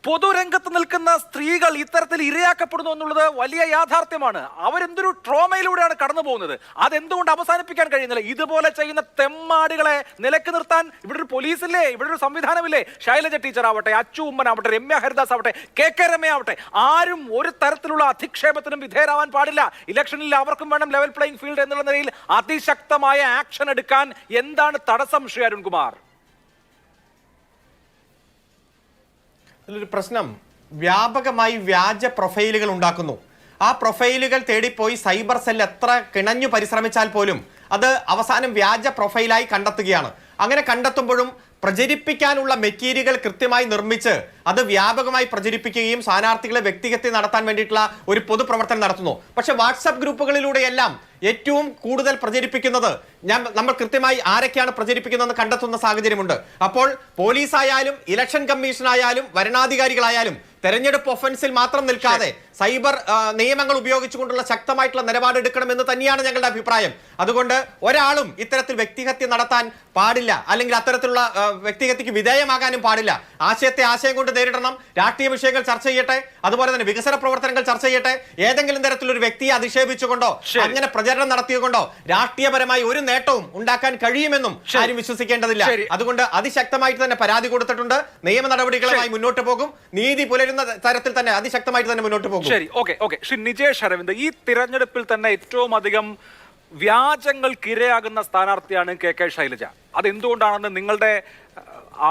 പൊതുരംഗത്ത് നിൽക്കുന്ന സ്ത്രീകൾ ഇത്തരത്തിൽ ഇരയാക്കപ്പെടുന്നു എന്നുള്ളത് വലിയ യാഥാർത്ഥ്യമാണ്. അവരെന്തൊരു ട്രോമയിലൂടെയാണ് കടന്നു പോകുന്നത്. അതെന്തുകൊണ്ട് അവസാനിപ്പിക്കാൻ കഴിയുന്നില്ല? ഇതുപോലെ ചെയ്യുന്ന തെമ്മാടികളെ നിലക്ക് നിർത്താൻ ഇവിടെ ഒരു പോലീസില്ലേ, ഇവിടെ ഒരു സംവിധാനമില്ലേ? ശൈലജ ടീച്ചർ ആവട്ടെ, അച്ചു ഉമ്മൻ ആവട്ടെ, രമ്യ ഹരിദാസ് ആവട്ടെ, KK രമ ആവട്ടെ, ആരും ഒരു തരത്തിലുള്ള അധിക്ഷേപത്തിനും വിധേയരാവാൻ പാടില്ല. ഇലക്ഷനിൽ അവർക്കും വേണം ലെവൽ പ്ലേയിങ് ഫീൽഡ് എന്നുള്ള നിലയിൽ അതിശക്തമായ ആക്ഷൻ എടുക്കാൻ എന്താണ് തടസ്സം ശ്രീ അരുൺകുമാർ? അതിലൊരു പ്രശ്നം, വ്യാപകമായി വ്യാജ പ്രൊഫൈലുകൾ ഉണ്ടാക്കുന്നു. ആ പ്രൊഫൈലുകൾ തേടിപ്പോയി സൈബർ സെൽ എത്ര കിണഞ്ഞു പരിശ്രമിച്ചാൽ പോലും അത് അവസാനം വ്യാജ പ്രൊഫൈലായി കണ്ടെത്തുകയാണ്. അങ്ങനെ കണ്ടെത്തുമ്പോഴും പ്രചരിപ്പിക്കാനുള്ള മെറ്റീരിയൽ കൃത്യമായി നിർമ്മിച്ച് അത് വ്യാപകമായി പ്രചരിപ്പിക്കുകയും സ്ഥാനാർത്ഥികളെ വ്യക്തിഹത്യ നടത്താൻ വേണ്ടിയിട്ടുള്ള ഒരു പൊതുപ്രവർത്തനം നടത്തുന്നു. പക്ഷെ വാട്സാപ്പ് ഗ്രൂപ്പുകളിലൂടെയെല്ലാം ഏറ്റവും കൂടുതൽ പ്രചരിപ്പിക്കുന്നത് നമ്മൾ കൃത്യമായി ആരൊക്കെയാണ് പ്രചരിപ്പിക്കുന്നതെന്ന് കണ്ടെത്തുന്ന സാഹചര്യമുണ്ട്. അപ്പോൾ പോലീസായാലും ഇലക്ഷൻ കമ്മീഷനായാലും വരണാധികാരികളായാലും തെരഞ്ഞെടുപ്പ് ഒഫൻസിൽ മാത്രം നിൽക്കാതെ സൈബർ നിയമങ്ങൾ ഉപയോഗിച്ചുകൊണ്ടുള്ള ശക്തമായിട്ടുള്ള നിലപാടെടുക്കണമെന്ന് തന്നെയാണ് ഞങ്ങളുടെ അഭിപ്രായം. അതുകൊണ്ട് ഒരാളും ഇത്തരത്തിൽ വ്യക്തിഹത്യ നടത്താൻ പാടില്ല, അല്ലെങ്കിൽ അത്തരത്തിലുള്ള വ്യക്തിഹത്യക്ക് വിധേയമാകാനും പാടില്ല. ആശയത്തെ ആശയം കൊണ്ട് നേരിടണം. രാഷ്ട്രീയ വിഷയങ്ങൾ ചർച്ച ചെയ്യട്ടെ, അതുപോലെ തന്നെ വികസന പ്രവർത്തനങ്ങൾ ചർച്ച ചെയ്യട്ടെ. ഏതെങ്കിലും തരത്തിലൊരു വ്യക്തിയെ അധിക്ഷേപിച്ചുകൊണ്ടോ അങ്ങനെ പ്രചരണം നടത്തിയതുകൊണ്ടോ രാഷ്ട്രീയപരമായി ഒരു നേട്ടവും ഉണ്ടാക്കാൻ കഴിയുമെന്നും ആരും വിശ്വസിക്കേണ്ടതില്ല. അതുകൊണ്ട് അതിശക്തമായിട്ട് തന്നെ പരാതി കൊടുത്തിട്ടുണ്ട്. നിയമ നടപടികളുമായി മുന്നോട്ട് പോകും. നീതി പുലരുന്ന തരത്തിൽ തന്നെ അതിശക്തമായിട്ട് തന്നെ മുന്നോട്ട് പോകും. ശരി, ഓക്കെ. ശ്രീ നിജേഷ് അരവിന്ദ്, ഈ തിരഞ്ഞെടുപ്പിൽ തന്നെ ഏറ്റവും അധികം വ്യാജങ്ങൾക്കിരയാകുന്ന സ്ഥാനാർത്ഥിയാണ് KK ശൈലജ. അതെന്തുകൊണ്ടാണെന്ന് നിങ്ങളുടെ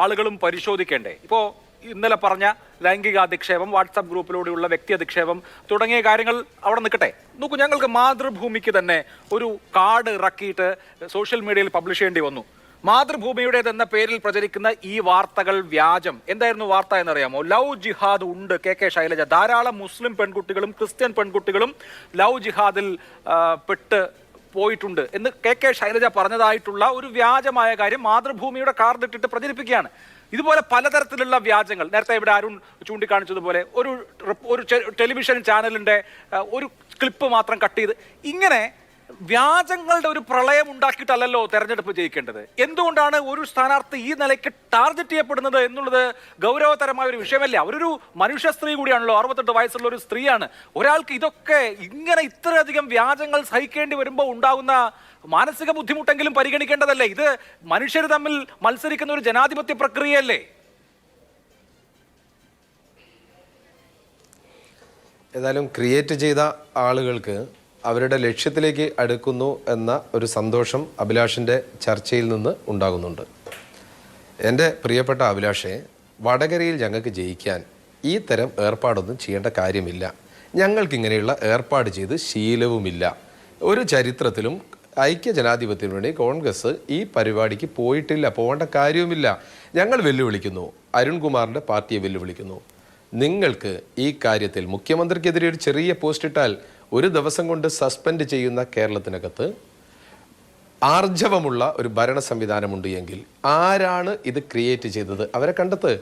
ആളുകളും പരിശോധിക്കേണ്ടേ? ഇപ്പോൾ ഇന്നലെ പറഞ്ഞ ലൈംഗിക അധിക്ഷേപം, വാട്സാപ്പ് ഗ്രൂപ്പിലൂടെയുള്ള വ്യക്തി അധിക്ഷേപം തുടങ്ങിയ കാര്യങ്ങൾ അവിടെ നിൽക്കട്ടെ. നോക്കൂ, ഞങ്ങൾക്ക് മാതൃഭൂമിക്ക് തന്നെ ഒരു കാർഡ് ഇറക്കിയിട്ട് സോഷ്യൽ മീഡിയയിൽ പബ്ലിഷ് ചെയ്യേണ്ടി വന്നു. മാതൃഭൂമിയുടേതെന്ന പേരിൽ പ്രചരിക്കുന്ന ഈ വാർത്തകൾ വ്യാജം. എന്തായിരുന്നു വാർത്ത എന്നറിയാമോ? ലവ് ജിഹാദ് ഉണ്ട് KK ശൈലജ. ധാരാളം മുസ്ലിം പെൺകുട്ടികളും ക്രിസ്ത്യൻ പെൺകുട്ടികളും ലവ് ജിഹാദിൽ പെട്ട് പോയിട്ടുണ്ട് എന്ന് KK ശൈലജ പറഞ്ഞതായിട്ടുള്ള ഒരു വ്യാജമായ കാര്യം മാതൃഭൂമിയുടെ കാർഡ് ഇട്ടിട്ട് പ്രചരിപ്പിക്കുകയാണ്. ഇതുപോലെ പലതരത്തിലുള്ള വ്യാജങ്ങൾ, നേരത്തെ ഇവിടെ അരുൺ ചൂണ്ടിക്കാണിച്ചതുപോലെ ഒരു ടെലിവിഷൻ ചാനലിന്റെ ഒരു ക്ലിപ്പ് മാത്രം കട്ട് ചെയ്ത്, ഇങ്ങനെ വ്യാജങ്ങളുടെ ഒരു പ്രളയം ഉണ്ടാക്കിയിട്ടല്ലല്ലോ തെരഞ്ഞെടുപ്പ് ജയിക്കേണ്ടത്. എന്തുകൊണ്ടാണ് ഒരു സ്ഥാനാർത്ഥി ഈ നിലയ്ക്ക് ടാർഗറ്റ് ചെയ്യപ്പെടുന്നത് എന്നുള്ളത് ഗൗരവതരമായ ഒരു വിഷയമല്ല. അവരൊരു മനുഷ്യ സ്ത്രീ കൂടിയാണല്ലോ, 68 വയസ്സുള്ള ഒരു സ്ത്രീയാണ്. ഒരാൾക്ക് ഇതൊക്കെ ഇങ്ങനെ ഇത്രയധികം വ്യാജങ്ങൾ സഹിക്കേണ്ടി വരുമ്പോൾ ഉണ്ടാകുന്ന മാനസിക ബുദ്ധിമുട്ടെങ്കിലും പരിഗണിക്കേണ്ടതല്ലേ? ഇത് മനുഷ്യർ തമ്മിൽ മത്സരിക്കുന്ന ഒരു ജനാധിപത്യ പ്രക്രിയയല്ലേ? ഏതായാലും ക്രിയേറ്റ് ചെയ്ത ആളുകൾക്ക് അവരുടെ ലക്ഷ്യത്തിലേക്ക് അടുക്കുന്നു എന്ന ഒരു സന്തോഷം അഭിലാഷിൻ്റെ ചർച്ചയിൽ നിന്ന് ഉണ്ടാകുന്നുണ്ട്. എൻ്റെ പ്രിയപ്പെട്ട അഭിലാഷെ, വടകരയിൽ ഞങ്ങൾക്ക് ജയിക്കാൻ ഈ തരം ഏർപ്പാടൊന്നും ചെയ്യേണ്ട കാര്യമില്ല. ഞങ്ങൾക്കിങ്ങനെയുള്ള ഏർപ്പാട് ചെയ്ത് ശീലവുമില്ല. ഒരു ചരിത്രത്തിലും ഐക്യ ജനാധിപത്യത്തിന് വേണ്ടി കോൺഗ്രസ് ഈ പരിപാടിക്ക് പോയിട്ടില്ല, പോകേണ്ട കാര്യവുമില്ല. ഞങ്ങൾ വെല്ലുവിളിക്കുന്നു, അരുൺകുമാറിൻ്റെ പാർട്ടിയെ വെല്ലുവിളിക്കുന്നു. നിങ്ങൾക്ക് ഈ കാര്യത്തിൽ മുഖ്യമന്ത്രിക്കെതിരെ ഒരു ചെറിയ പോസ്റ്റ് ഇട്ടാൽ ഒരു ദിവസം കൊണ്ട് സസ്പെൻഡ് ചെയ്യുന്ന കേരളത്തിനകത്ത് ആർജവമുള്ള ഒരു ഭരണ സംവിധാനമുണ്ട് എങ്കിൽ ആരാണ് ഇത് ക്രിയേറ്റ് ചെയ്തത്? അവരെ കണ്ടെത്ത്.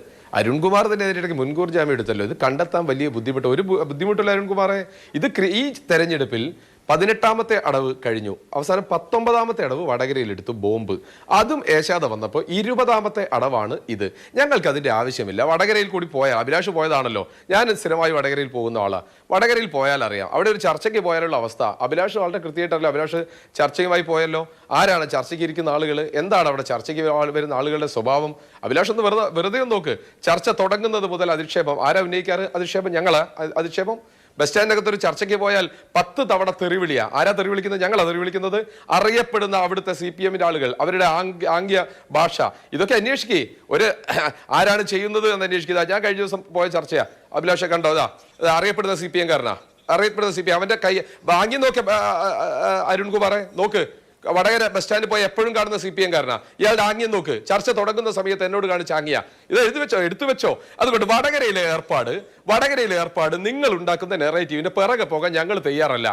അരുൺകുമാർ തന്നെ അതിനിടയ്ക്ക് മുൻകൂർ ജാമ്യം എടുത്തല്ലോ. ഇത് കണ്ടെത്താൻ വലിയ ബുദ്ധിമുട്ട്. ഒരു ബുദ്ധിമുട്ടില്ല അരുൺകുമാറെ. ഇത് ഈ തെരഞ്ഞെടുപ്പിൽ 18ാമത്തെ അടവ് കഴിഞ്ഞു, അവസാനം 19ാമത്തെ അടവ് വടകരയിൽ എടുത്തു ബോംബ്. അതും ഏശാതെ വന്നപ്പോൾ 20ാമത്തെ അടവാണ് ഇത്. ഞങ്ങൾക്ക് അതിൻ്റെ ആവശ്യമില്ല. വടകരയിൽ കൂടി പോയാൽ, അഭിലാഷ് പോയതാണല്ലോ, ഞാൻ സ്ഥിരമായി വടകരയിൽ പോകുന്ന ആളാണ്. വടകരയിൽ പോയാൽ അറിയാം, അവിടെ ഒരു ചർച്ചയ്ക്ക് പോയാലുള്ള അവസ്ഥ. അഭിലാഷ് വളരെ കൃത്യമായിട്ടല്ലോ, അഭിലാഷ് ചർച്ചയുമായി പോയല്ലോ. ആരാണ് ചർച്ചയ്ക്ക് ഇരിക്കുന്ന ആളുകൾ? എന്താണ് അവിടെ ചർച്ചയ്ക്ക് വരുന്ന ആളുകളുടെ സ്വഭാവം? അഭിലാഷ് ഒന്ന് വെറുതെ ഒന്ന് നോക്ക്. ചർച്ച തുടങ്ങുന്നത് മുതൽ അധിക്ഷേപം. ആരാ ഉന്നയിക്കാറ് അധിക്ഷേപം? ഞങ്ങളാ അധിക്ഷേപം. ബസ് സ്റ്റാൻഡിനകത്ത് ഒരു ചർച്ചയ്ക്ക് പോയാൽ 10 തവണ തെറിവിളിയാ. ആരാ തെറിവിളിക്കുന്നത്? ഞങ്ങളാ തെറിവിളിക്കുന്നത്. അറിയപ്പെടുന്ന അവിടുത്തെ CPM അവരുടെ ആംഗ്യ ഭാഷ ഇതൊക്കെ അന്വേഷിക്കേ. ആരാണ് ചെയ്യുന്നത് എന്ന് അന്വേഷിക്കുക. ഞാൻ കഴിഞ്ഞ ദിവസം പോയ ചർച്ചയാ. അഭിലാഷെ കണ്ടോ? അറിയപ്പെടുന്ന CPM കാരനാ, അറിയപ്പെടുന്ന CPM. അവന്റെ കൈ വാങ്ങി നോക്കിയ അരുൺകുമാറെ നോക്ക്. വടകര ബസ് സ്റ്റാൻഡിൽ പോയി എപ്പോഴും കാണുന്ന CPM കാരനാ. ഇയാളുടെ ആംഗ്യം നോക്ക്. ചർച്ച തുടങ്ങുന്ന സമയത്ത് എന്നോട് കാണിച്ച ആംഗ്യ ഇത് എടുത്തു വെച്ചോ. അതുകൊണ്ട് വടകരയിലെ ഏർപ്പാട് നിങ്ങൾ ഉണ്ടാക്കുന്ന നെറേറ്റീവിന്റെ പിറകെ പോകാൻ ഞങ്ങൾ തയ്യാറല്ല.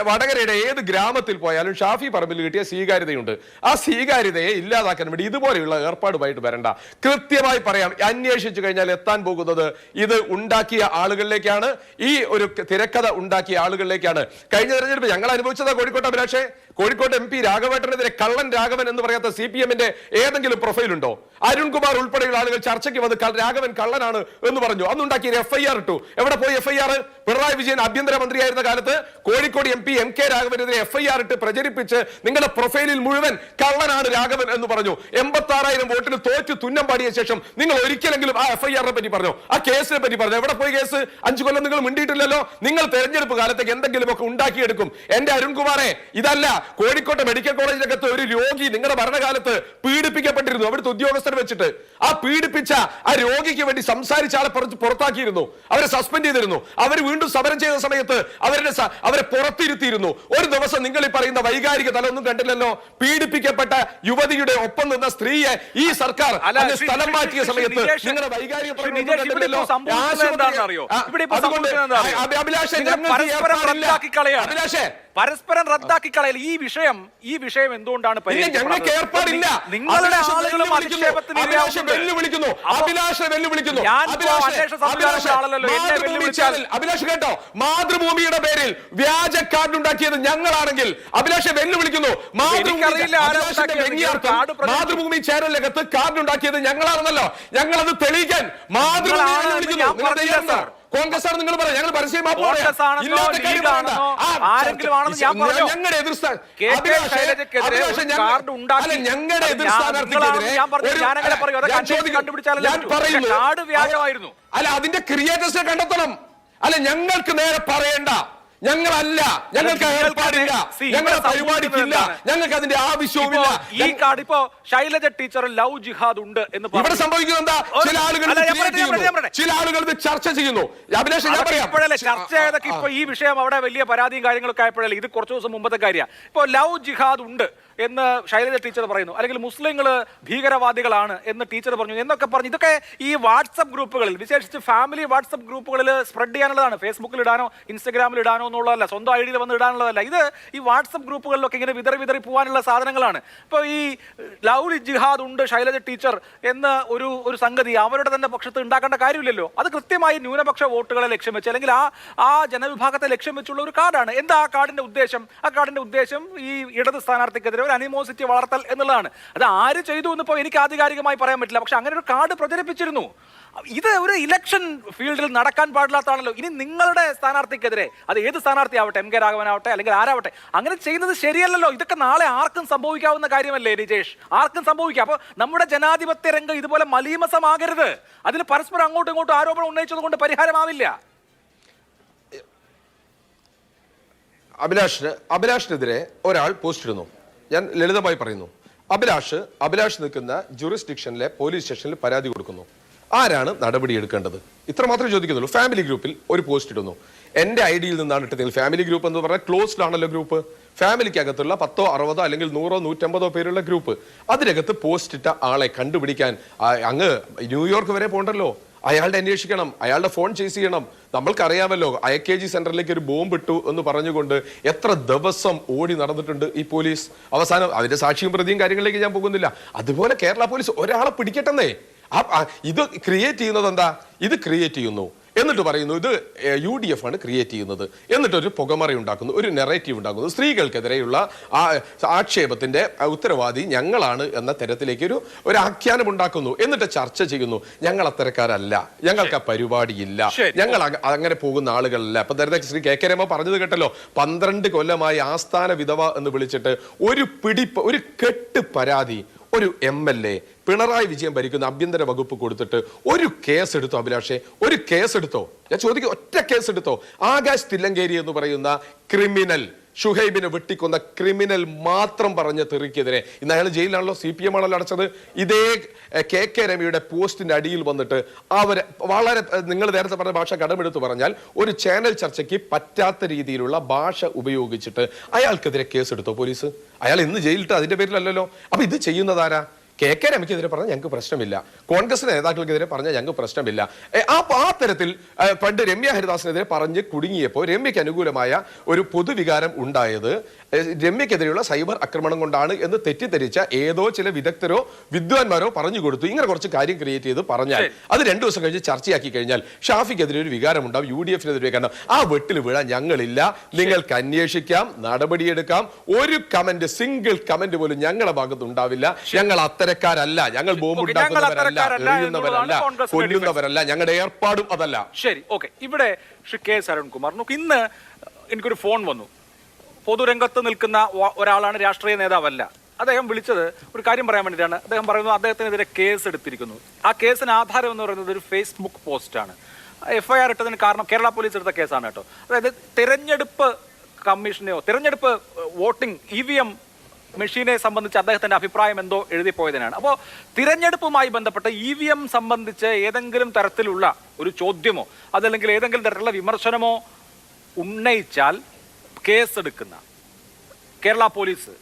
വടകരയുടെ ഏത് ഗ്രാമത്തിൽ പോയാലും ഷാഫി പറമ്പിൽ കിട്ടിയ സ്വീകാര്യതയുണ്ട്. ആ സ്വീകാര്യതയെ ഇല്ലാതാക്കാൻ വേണ്ടി ഇതുപോലെയുള്ള ഏർപ്പാടുമായിട്ട് വരണ്ട. കൃത്യമായി പറയാം, അന്വേഷിച്ചു കഴിഞ്ഞാൽ എത്താൻ പോകുന്നത് ഇത് ഉണ്ടാക്കിയ ആളുകളിലേക്കാണ്, ഈ ഒരു തിരക്കഥ ഉണ്ടാക്കിയ ആളുകളിലേക്കാണ്. കഴിഞ്ഞ തെരഞ്ഞെടുപ്പ് ഞങ്ങൾ അനുഭവിച്ചതാ കോഴിക്കോട്ട്. അഭിലാഷേ, കോഴിക്കോട്ട് MP രാഘവേട്ടനെതിരെ കള്ളൻ രാഘവൻ എന്ന് പറയാത്ത CPMന്റെ ഏതെങ്കിലും പ്രൊഫൈൽ ഉണ്ടോ? അരുൺകുമാർ ഉൾപ്പെടെയുള്ള ആളുകൾ ചർച്ചയ്ക്ക് വന്ന് രാഘവൻ കള്ളനാണ് എന്ന് പറഞ്ഞു. അന്നുണ്ടാക്കിയ FIR ഇട്ടു. എവിടെ പോയി FIR? പിണറായി വിജയൻ ആഭ്യന്തരമന്ത്രിയായിരുന്ന കാലത്ത് കോഴിക്കോട് MP MK രാഘവനെതിരെ FIR ഇട്ട് പ്രചരിപ്പിച്ച് നിങ്ങളുടെ പ്രൊഫൈലിൽ മുഴുവൻ കള്ളനാണ് രാഘവൻ എന്ന് പറഞ്ഞു. 86,000 വോട്ടിന് തോറ്റു തുന്നം പാടിയ ശേഷം നിങ്ങൾ ഒരിക്കലെങ്കിലും ആ FIR-നെ പറ്റി പറഞ്ഞോ? ആ കേസിനെ പറ്റി പറഞ്ഞു? എവിടെ പോയി കേസ്? 5 കൊല്ലം നിങ്ങൾ മിണ്ടിയിട്ടില്ലല്ലോ. നിങ്ങൾ തെരഞ്ഞെടുപ്പ് കാലത്തേക്ക് എന്തെങ്കിലുമൊക്കെ ഉണ്ടാക്കിയെടുക്കും. എന്റെ അരുൺകുമാറെ, ഇതല്ല. കോഴിക്കോട്ടെ മെഡിക്കൽ കോളേജിനകത്ത് ഒരു രോഗി നിങ്ങളുടെ ഭരണകാലത്ത് പീഡിപ്പിക്കപ്പെട്ടിരുന്നു. അവിടുത്തെ ഉദ്യോഗസ്ഥരെ വെച്ചിട്ട് ആ പീഡിപ്പിച്ച ആ രോഗിക്ക് വേണ്ടി സംസാരിച്ച ആളെ പുറത്താക്കിയിരുന്നു. അവരെ സസ്പെൻഡ് ചെയ്തിരുന്നു. അവർ വീണ്ടും സമരം ചെയ്ത സമയത്ത് അവരെ പുറത്തിരുത്തിയിരുന്നു. ഒരു ദിവസം നിങ്ങൾ ഈ പറയുന്ന വൈകാരിക തല ഒന്നും കണ്ടില്ലല്ലോ. പീഡിപ്പിക്കപ്പെട്ട യുവതിയുടെ ഒപ്പം നിന്ന സ്ത്രീയെ ഈ സർക്കാർ സ്ഥലം മാറ്റിയ സമയത്ത് നിങ്ങളുടെ വൈകാരിക അഭിലാഷേ പരസ്പരം റദ്ദാക്കി കളയൽ. ഈ വിഷയം എന്തുകൊണ്ടാണ് ഞങ്ങൾക്ക് ഏർപ്പാടില്ല. നിങ്ങളുടെ ആളുകളും വെല്ലുവിളിക്കുന്നു. അഭിലാഷ് കേട്ടോ, മാതൃഭൂമിയുടെ പേരിൽ വ്യാജ കാർഡ് ഉണ്ടാക്കിയത് ഞങ്ങളാണെങ്കിൽ അഭിലാഷെ വെല്ലുവിളിക്കുന്നു. മാതൃഭൂമി ചാനലിനകത്ത് കാർഡ് ഉണ്ടാക്കിയത് ഞങ്ങളാണെന്നല്ലോ. ഞങ്ങളത് തെളിയിക്കാൻ മാതൃഭൂമി വെല്ലുവിളിക്കുന്നു. കോൺഗ്രസ് ആണ് നിങ്ങൾ പറയാം. ഞങ്ങൾ പരസ്യമായി ഞങ്ങളുടെ എതിർ അല്ല, അതിന്റെ ക്രിയേറ്റേഴ്സിനെ കണ്ടെത്തണം. അല്ല, ഞങ്ങൾക്ക് നേരെ പറയണ്ട. ഞങ്ങളല്ല, ഞങ്ങൾക്ക് ഏർപ്പാടില്ല, ഞങ്ങളുടെ പരിപാടിക്കില്ല, ഞങ്ങൾക്ക് അതിന്റെ ആവശ്യവുമില്ല. ഈ കാർഡ് ഇപ്പോ ശൈലജ ടീച്ചർ ലവ് ജിഹാദ് ഉണ്ട് എന്ന് ഇവിടെ സംഭവിക്കുന്നത് എന്താ? ചില ആളുകൾ ഇത് ചർച്ച ചെയ്യുന്നു. അഭിലാഷ്, ഞാൻ പറയാം, ചർച്ച ചെയ്തൊക്കെ ഇപ്പൊ ഈ വിഷയം അവിടെ വലിയ പരാതിയും കാര്യങ്ങളൊക്കെ ആയപ്പോഴല്ലേ. ഇത് കുറച്ചു ദിവസം മുമ്പത്തെ കാര്യമാണ്. ഇപ്പൊ ലവ് ജിഹാദ് ഉണ്ട്, എന്ന് ശൈലജ ടീച്ചർ പറയുന്നു, അല്ലെങ്കിൽ മുസ്ലിങ്ങൾ ഭീകരവാദികളാണ് എന്ന് ടീച്ചർ പറഞ്ഞു എന്നൊക്കെ പറഞ്ഞു. ഇതൊക്കെ ഈ വാട്സപ്പ് ഗ്രൂപ്പുകളിൽ, വിശേഷിച്ച് ഫാമിലി വാട്സപ്പ് ഗ്രൂപ്പുകളിൽ സ്പ്രെഡ് ചെയ്യാനുള്ളതാണ്. ഫേസ്ബുക്കിൽ ഇടാനോ ഇൻസ്റ്റഗ്രാമിൽ ഇടാനോ എന്നുള്ളതല്ല, സ്വന്തം ഐഡിയിൽ വന്ന് ഇടാനുള്ളതല്ല. ഇത് ഈ വാട്സപ്പ് ഗ്രൂപ്പുകളിലൊക്കെ ഇങ്ങനെ വിതറി പോകാനുള്ള സാധനങ്ങളാണ്. ഇപ്പോൾ ഈ ലവ് ജിഹാദ് ഉണ്ട് ശൈലജ ടീച്ചർ എന്ന ഒരു സംഗതി അവരുടെ തന്നെ പക്ഷത്ത് ഉണ്ടാക്കേണ്ട കാര്യമില്ലല്ലോ. അത് കൃത്യമായി ന്യൂനപക്ഷ വോട്ടുകളെ ലക്ഷ്യം വെച്ച്, അല്ലെങ്കിൽ ആ ജനവിഭാഗത്തെ ലക്ഷ്യം വെച്ചുള്ള ഒരു കാർഡാണ്. എന്താ ആ കാർഡിന്റെ ഉദ്ദേശം? ആ കാർഡിന്റെ ഉദ്ദേശം ഈ ഇടത് സ്ഥാനാർത്ഥിക്കെതിരെ ഒരു അനിമോസിറ്റി വളർത്തൽ എന്നുള്ളതാണ്. അത് ആര് ചെയ്തു എന്നിപ്പോൾ എനിക്ക് ആധികാരികമായി പറയാൻ പറ്റില്ല. പക്ഷെ അങ്ങനെ ഒരു കാർഡ് പ്രചരിപ്പിച്ചിരുന്നു. ഇത് ഒരു ഇലക്ഷൻ ഫീൽഡിൽ നടക്കാൻ പാടില്ലാത്തതാണല്ലോ. ഇനി നിങ്ങളുടെ സ്ഥാനാർത്ഥിക്കെതിരെ, അത് ഏത് സ്ഥാനാർത്ഥി ആവട്ടെ, എം കെ രാഘവനാവട്ടെ അല്ലെങ്കിൽ ആരാവട്ടെ, അങ്ങനെ ചെയ്യുന്നത് ശരിയല്ലല്ലോ. ഇതൊക്കെ നാളെ ആർക്കും സംഭവിക്കാവുന്ന കാര്യമല്ലേ രജേഷ്? ആർക്കും സംഭവിക്കാം. അപ്പോൾ നമ്മുടെ ജനാധിപത്യ രംഗം ഇതുപോലെ മലീമസമാകരുത്. അതിന് പരസ്പരം അങ്ങോട്ടും ഇങ്ങോട്ടും ആരോപണം ഉന്നയിച്ചത് കൊണ്ട് പരിഹാരമാവില്ല. അഭിലാഷിനെതിരെ ഒരാൾ പോസ്റ്റ് ഇടുന്നു. ഞാൻ ലളിതമായി പറയുന്നു, അഭിലാഷ് നിൽക്കുന്ന ജൂറിസ്ഡിക്ഷനിലെ പോലീസ് സ്റ്റേഷനിൽ പരാതി കൊടുക്കുന്നു. ആരാണ് നടപടി എടുക്കേണ്ടത്? ഇത്ര മാത്രമേ ചോദിക്കുന്നുള്ളൂ. ഫാമിലി ഗ്രൂപ്പിൽ ഒരു പോസ്റ്റ് ഇടുന്നു. എന്റെ ഐഡിയിൽ നിന്നാണ് ഇട്ടതെങ്കിൽ, ഫാമിലി ഗ്രൂപ്പ് എന്ന് പറഞ്ഞാൽ ക്ലോസ്ഡ് ആണല്ലോ ഗ്രൂപ്പ്, ഫാമിലിക്ക് അകത്തുള്ള 10, 60 അല്ലെങ്കിൽ 100, 150 പേരുള്ള ഗ്രൂപ്പ്. അതിനകത്ത് പോസ്റ്റ് ഇട്ട ആളെ കണ്ടുപിടിക്കാൻ അങ്ങ് ന്യൂയോർക്ക് വരെ പോകണ്ടല്ലോ. അയാളുടെ അന്വേഷിക്കണം, അയാളുടെ ഫോൺ ചേസ് ചെയ്യണം. നമ്മൾക്കറിയാമല്ലോ, IKG സെന്ററിലേക്ക് ഒരു ബോംബ് ഇട്ടു എന്ന് പറഞ്ഞുകൊണ്ട് എത്ര ദിവസം ഓടി നടന്നിട്ടുണ്ട് ഈ പോലീസ്. അവസാനം അതിന്റെ സാക്ഷിയും പ്രതിയും കാര്യങ്ങളിലേക്ക് ഞാൻ പോകുന്നില്ല. അതുപോലെ കേരള പോലീസ് ഒരാളെ പിടിക്കട്ടെന്നേ. ഇത് ക്രിയേറ്റ് ചെയ്യുന്നത് എന്താ? ഇത് ക്രിയേറ്റ് ചെയ്യുന്നു, എന്നിട്ട് പറയുന്നു ഇത് UDF ആണ് ക്രിയേറ്റ് ചെയ്യുന്നത്, എന്നിട്ടൊരു പുകമറ ഉണ്ടാക്കുന്നു, ഒരു നെറേറ്റീവ് ഉണ്ടാക്കുന്നു. സ്ത്രീകൾക്കെതിരെയുള്ള ആക്ഷേപത്തിന്റെ ഉത്തരവാദി ഞങ്ങളാണ് എന്ന തരത്തിലേക്ക് ഒരു ആഖ്യാനം ഉണ്ടാക്കുന്നു. എന്നിട്ട് ചർച്ച ചെയ്യുന്നു. ഞങ്ങൾ അത്തരക്കാരല്ല, ഞങ്ങൾക്ക് ആ പരിപാടിയില്ല, ഞങ്ങൾ അങ്ങനെ പോകുന്ന ആളുകളല്ല. അപ്പൊ നേരത്തെ ശ്രീ KK രമ പറഞ്ഞത് കേട്ടല്ലോ, 12 കൊല്ലമായി ആസ്ഥാന വിധവ എന്ന് വിളിച്ചിട്ട് ഒരു കെട്ട് പരാതി ഒരു MLA പിണറായി വിജയൻ ഭരിക്കുന്ന ആഭ്യന്തര വകുപ്പ് കൊടുത്തിട്ട് ഒരു കേസ് എടുത്തോ? അഭിലാഷേ, ഒരു കേസ് എടുത്തോ? ഞാൻ ചോദിക്കും, ഒറ്റ കേസ് എടുത്തോ? ആകാശ് തില്ലങ്കേരി എന്ന് പറയുന്ന ക്രിമിനൽ, ഷുഹൈബിനെ വെട്ടിക്കൊന്ന ക്രിമിനൽ മാത്രം പറഞ്ഞ തെറിക്കെതിരെ ഇന്ന് അയാൾ ജയിലിലാണല്ലോ, CPM ആണല്ലോ അടച്ചത്. ഇതേ KK രമയുടെ പോസ്റ്റിന്റെ അടിയിൽ വന്നിട്ട് വളരെ നിങ്ങൾ നേരത്തെ പറഞ്ഞ ഭാഷ കടമെടുത്ത് പറഞ്ഞാൽ ഒരു ചാനൽ ചർച്ചയ്ക്ക് പറ്റാത്ത രീതിയിലുള്ള ഭാഷ ഉപയോഗിച്ചിട്ട് അയാൾക്കെതിരെ കേസ് എടുത്തോ പോലീസ്? അയാൾ ഇന്ന് ജയിലിട്ട് അതിന്റെ പേരിലല്ലല്ലോ. അപ്പൊ ഇത് ചെയ്യുന്നതാരാ? KK രമയ്ക്കെതിരെ പറഞ്ഞാൽ ഞങ്ങൾക്ക് പ്രശ്നമില്ല, കോൺഗ്രസ് നേതാക്കൾക്കെതിരെ പറഞ്ഞാൽ ഞങ്ങൾക്ക് പ്രശ്നമില്ല. ആ തരത്തിൽ പണ്ട് രമ്യ ഹരിദാസിനെതിരെ പറഞ്ഞ് കുടുങ്ങിയപ്പോൾ രമ്യയ്ക്ക് അനുകൂലമായ ഒരു പൊതുവികാരം ഉണ്ടായത് രമ്യക്കെതിരെയുള്ള സൈബർ ആക്രമണം കൊണ്ടാണ് എന്ന് തെറ്റിദ്ധരിച്ച ഏതോ ചില വിദഗ്ധരോ വിദ്വാൻമാരോ പറഞ്ഞു കൊടുത്തു. ഇങ്ങനെ കുറച്ച് കാര്യം ക്രിയേറ്റ് ചെയ്ത് പറഞ്ഞാൽ അത് 2 ദിവസം കഴിഞ്ഞ് ചർച്ചയാക്കി കഴിഞ്ഞാൽ ഷാഫിക്കെതിരെ ഒരു വികാരം ഉണ്ടാവും, UDF-നെതിരെ. കാരണം ആ വെട്ടിൽ വീഴാൻ ഞങ്ങളില്ല, നിങ്ങൾക്ക് അന്വേഷിക്കാം, നടപടിയെടുക്കാം. ഒരു കമന്റ്, സിംഗിൾ കമന്റ് പോലും ഞങ്ങളുടെ ഭാഗത്ത് ഉണ്ടാവില്ല. ഞങ്ങൾ അത്തരക്കാരല്ല, ഞങ്ങൾ ബോംബുണ്ടാക്കുന്നവരല്ല, എറിയുന്നവരല്ല, കൊല്ലുന്നവരല്ല, ഞങ്ങളുടെ ഏർപ്പാടും അതല്ല. ശരി, ഓക്കെ. ഇവിടെ ശ്രീ K. അരുൺകുമാർ, ഇന്ന് എനിക്കൊരു ഫോൺ വന്നു. പൊതുരംഗത്ത് നിൽക്കുന്ന ഒരാളാണ്, രാഷ്ട്രീയ നേതാവല്ല. അദ്ദേഹം വിളിച്ചത് ഒരു കാര്യം പറയാൻ വേണ്ടിയിട്ടാണ്. അദ്ദേഹം പറയുന്നു അദ്ദേഹത്തിനെതിരെ കേസ് എടുത്തിരിക്കുന്നു. ആ കേസിന് ആധാരം എന്ന് പറയുന്നത് ഒരു ഫേസ്ബുക്ക് പോസ്റ്റാണ്. FIR ഇട്ടതിന് കാരണം കേരള പോലീസ് എടുത്ത കേസാണ് കേട്ടോ. അതായത് തിരഞ്ഞെടുപ്പ് കമ്മീഷനെയോ തിരഞ്ഞെടുപ്പ് വോട്ടിംഗ് EVM മെഷീനെ സംബന്ധിച്ച് അദ്ദേഹത്തിന്റെ അഭിപ്രായം എന്തോ എഴുതിപ്പോയതിനാണ്. അപ്പോൾ തിരഞ്ഞെടുപ്പുമായി ബന്ധപ്പെട്ട് EVM സംബന്ധിച്ച് ഏതെങ്കിലും തരത്തിലുള്ള ഒരു ചോദ്യമോ അതല്ലെങ്കിൽ ഏതെങ്കിലും തരത്തിലുള്ള വിമർശനമോ ഉന്നയിച്ചാൽ കേസെടുക്കുന്ന കേരള പോലീസ്,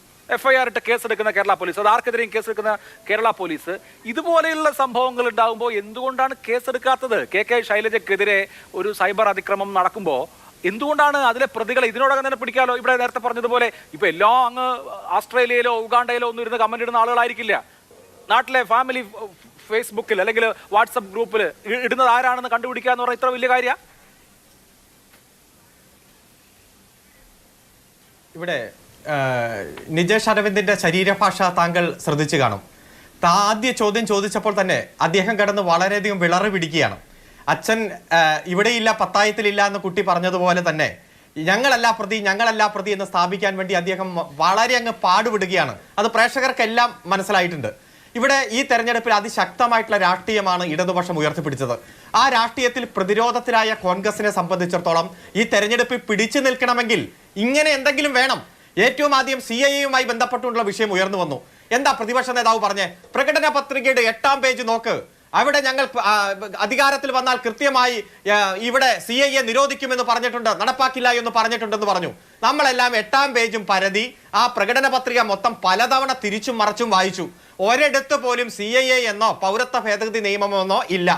FIR ഇട്ട് കേസെടുക്കുന്ന കേരള പോലീസ്, അത് ആർക്കെതിരെയും കേസെടുക്കുന്ന കേരള പോലീസ്, ഇതുപോലെയുള്ള സംഭവങ്ങൾ ഉണ്ടാകുമ്പോൾ എന്തുകൊണ്ടാണ് കേസെടുക്കാത്തത്? KK ശൈലജയ്ക്കെതിരെ ഒരു സൈബർ അതിക്രമം നടക്കുമ്പോൾ എന്തുകൊണ്ടാണ് അതിലെ പ്രതികളെ ഇതിനോടകം തന്നെ പിടിക്കാലോ? ഇവിടെ നേരത്തെ പറഞ്ഞതുപോലെ ഇപ്പൊ എല്ലാം അങ്ങ് ഓസ്ട്രേലിയയിലോ ഉഗാണ്ടയിലോ ഒന്നും ഇരുന്ന് കമന്റ് ഇടുന്ന ആളുകളായിരിക്കില്ല. നാട്ടിലെ ഫാമിലി ഫേസ്ബുക്കിൽ അല്ലെങ്കിൽ വാട്സപ്പ് ഗ്രൂപ്പിൽ ഇടുന്നത് ആരാണെന്ന് കണ്ടുപിടിക്കുക എന്ന് പറഞ്ഞാൽ ഇത്ര വലിയ കാര്യ? ഇവിടെ നിജേഷ് അരവിന്ദിന്റെ ശരീരഭാഷ താങ്കൾ ശ്രദ്ധിച്ചു കാണും. ആദ്യ ചോദ്യം ചോദിച്ചപ്പോൾ തന്നെ അദ്ദേഹം കിടന്ന് വളരെയധികം വിളറി പിടിക്കുകയാണ്. അച്ഛൻ ഇവിടെയില്ല, പത്തായത്തിലില്ല എന്ന് കുട്ടി പറഞ്ഞതുപോലെ തന്നെ ഞങ്ങളല്ല പ്രതി എന്ന് സ്ഥാപിക്കാൻ വേണ്ടി അദ്ദേഹം വളരെ അങ്ങ് പാടുപെടുകയാണ്. അത് പ്രേക്ഷകർക്കെല്ലാം മനസ്സിലായിട്ടുണ്ട്. ഇവിടെ ഈ തെരഞ്ഞെടുപ്പിൽ അതിശക്തമായിട്ടുള്ള രാഷ്ട്രീയമാണ് ഇടതുപക്ഷം ഉയർത്തിപ്പിടിച്ചത്. ആ രാഷ്ട്രീയത്തിൽ പ്രതിരോധത്തിലായ കോൺഗ്രസിനെ സംബന്ധിച്ചിടത്തോളം ഈ തെരഞ്ഞെടുപ്പിൽ പിടിച്ചു നിൽക്കണമെങ്കിൽ ഇങ്ങനെ എന്തെങ്കിലും വേണം. ഏറ്റവും ആദ്യം CIA-യുമായി ബന്ധപ്പെട്ടുള്ള വിഷയം ഉയർന്നു വന്നു. എന്താ പ്രതിപക്ഷ നേതാവ് പറഞ്ഞേ? പ്രകടന പത്രികയുടെ 8-ാം പേജ് നോക്ക്. അവിടെ ഞങ്ങൾ അധികാരത്തിൽ വന്നാൽ കൃത്യമായി ഇവിടെ CAA നിരോധിക്കുമെന്ന് പറഞ്ഞിട്ടുണ്ട്, നടപ്പാക്കില്ല എന്ന് പറഞ്ഞിട്ടുണ്ടെന്ന് പറഞ്ഞു. നമ്മളെല്ലാം 8ാം പേജും പരതി ആ പ്രകടന പത്രിക മൊത്തം പലതവണ തിരിച്ചും മറച്ചും വായിച്ചു. ഒരിടത്ത് പോലും CAA എന്നോ പൗരത്വ ഭേദഗതി നിയമമെന്നോ ഇല്ല.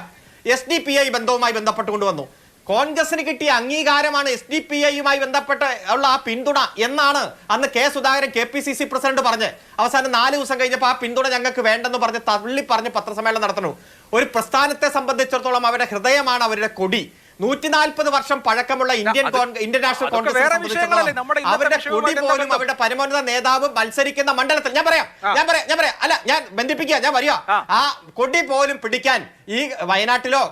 SDPI ബന്ധവുമായി ബന്ധപ്പെട്ടുകൊണ്ട് വന്നു. കോൺഗ്രസിന് കിട്ടിയ അംഗീകാരമാണ് SDPIയുമായി ബന്ധപ്പെട്ട് ഉള്ള ആ പിന്തുണ എന്നാണ് അന്ന് കെ സുധാകരൻ KPCC പ്രസിഡന്റ് പറഞ്ഞ്. അവസാനം 4 ദിവസം കഴിഞ്ഞപ്പോൾ ആ പിന്തുണ ഞങ്ങൾക്ക് വേണ്ടെന്ന് പറഞ്ഞ് തള്ളി പറഞ്ഞ് പത്രസമ്മേളനം നടത്തുന്നു. ഒരു പ്രസ്ഥാനത്തെ സംബന്ധിച്ചിടത്തോളം അവരുടെ ഹൃദയമാണ് അവരുടെ കൊടി. 140 വർഷം പഴക്കമുള്ള ഇന്ത്യൻ നാഷണൽ കോൺഗ്രസ് അവരുടെ കൊടി പോലും അവരുടെ പരമോന്നത നേതാവ് മത്സരിക്കുന്ന മണ്ഡലത്തിൽ ഞാൻ പറയാം അല്ല ഞാൻ ബന്ധിപ്പിക്കുക, ഞാൻ വരിക. ആ കൊടി പോലും പിടിക്കാൻ ഈ വയനാട്ടിലോ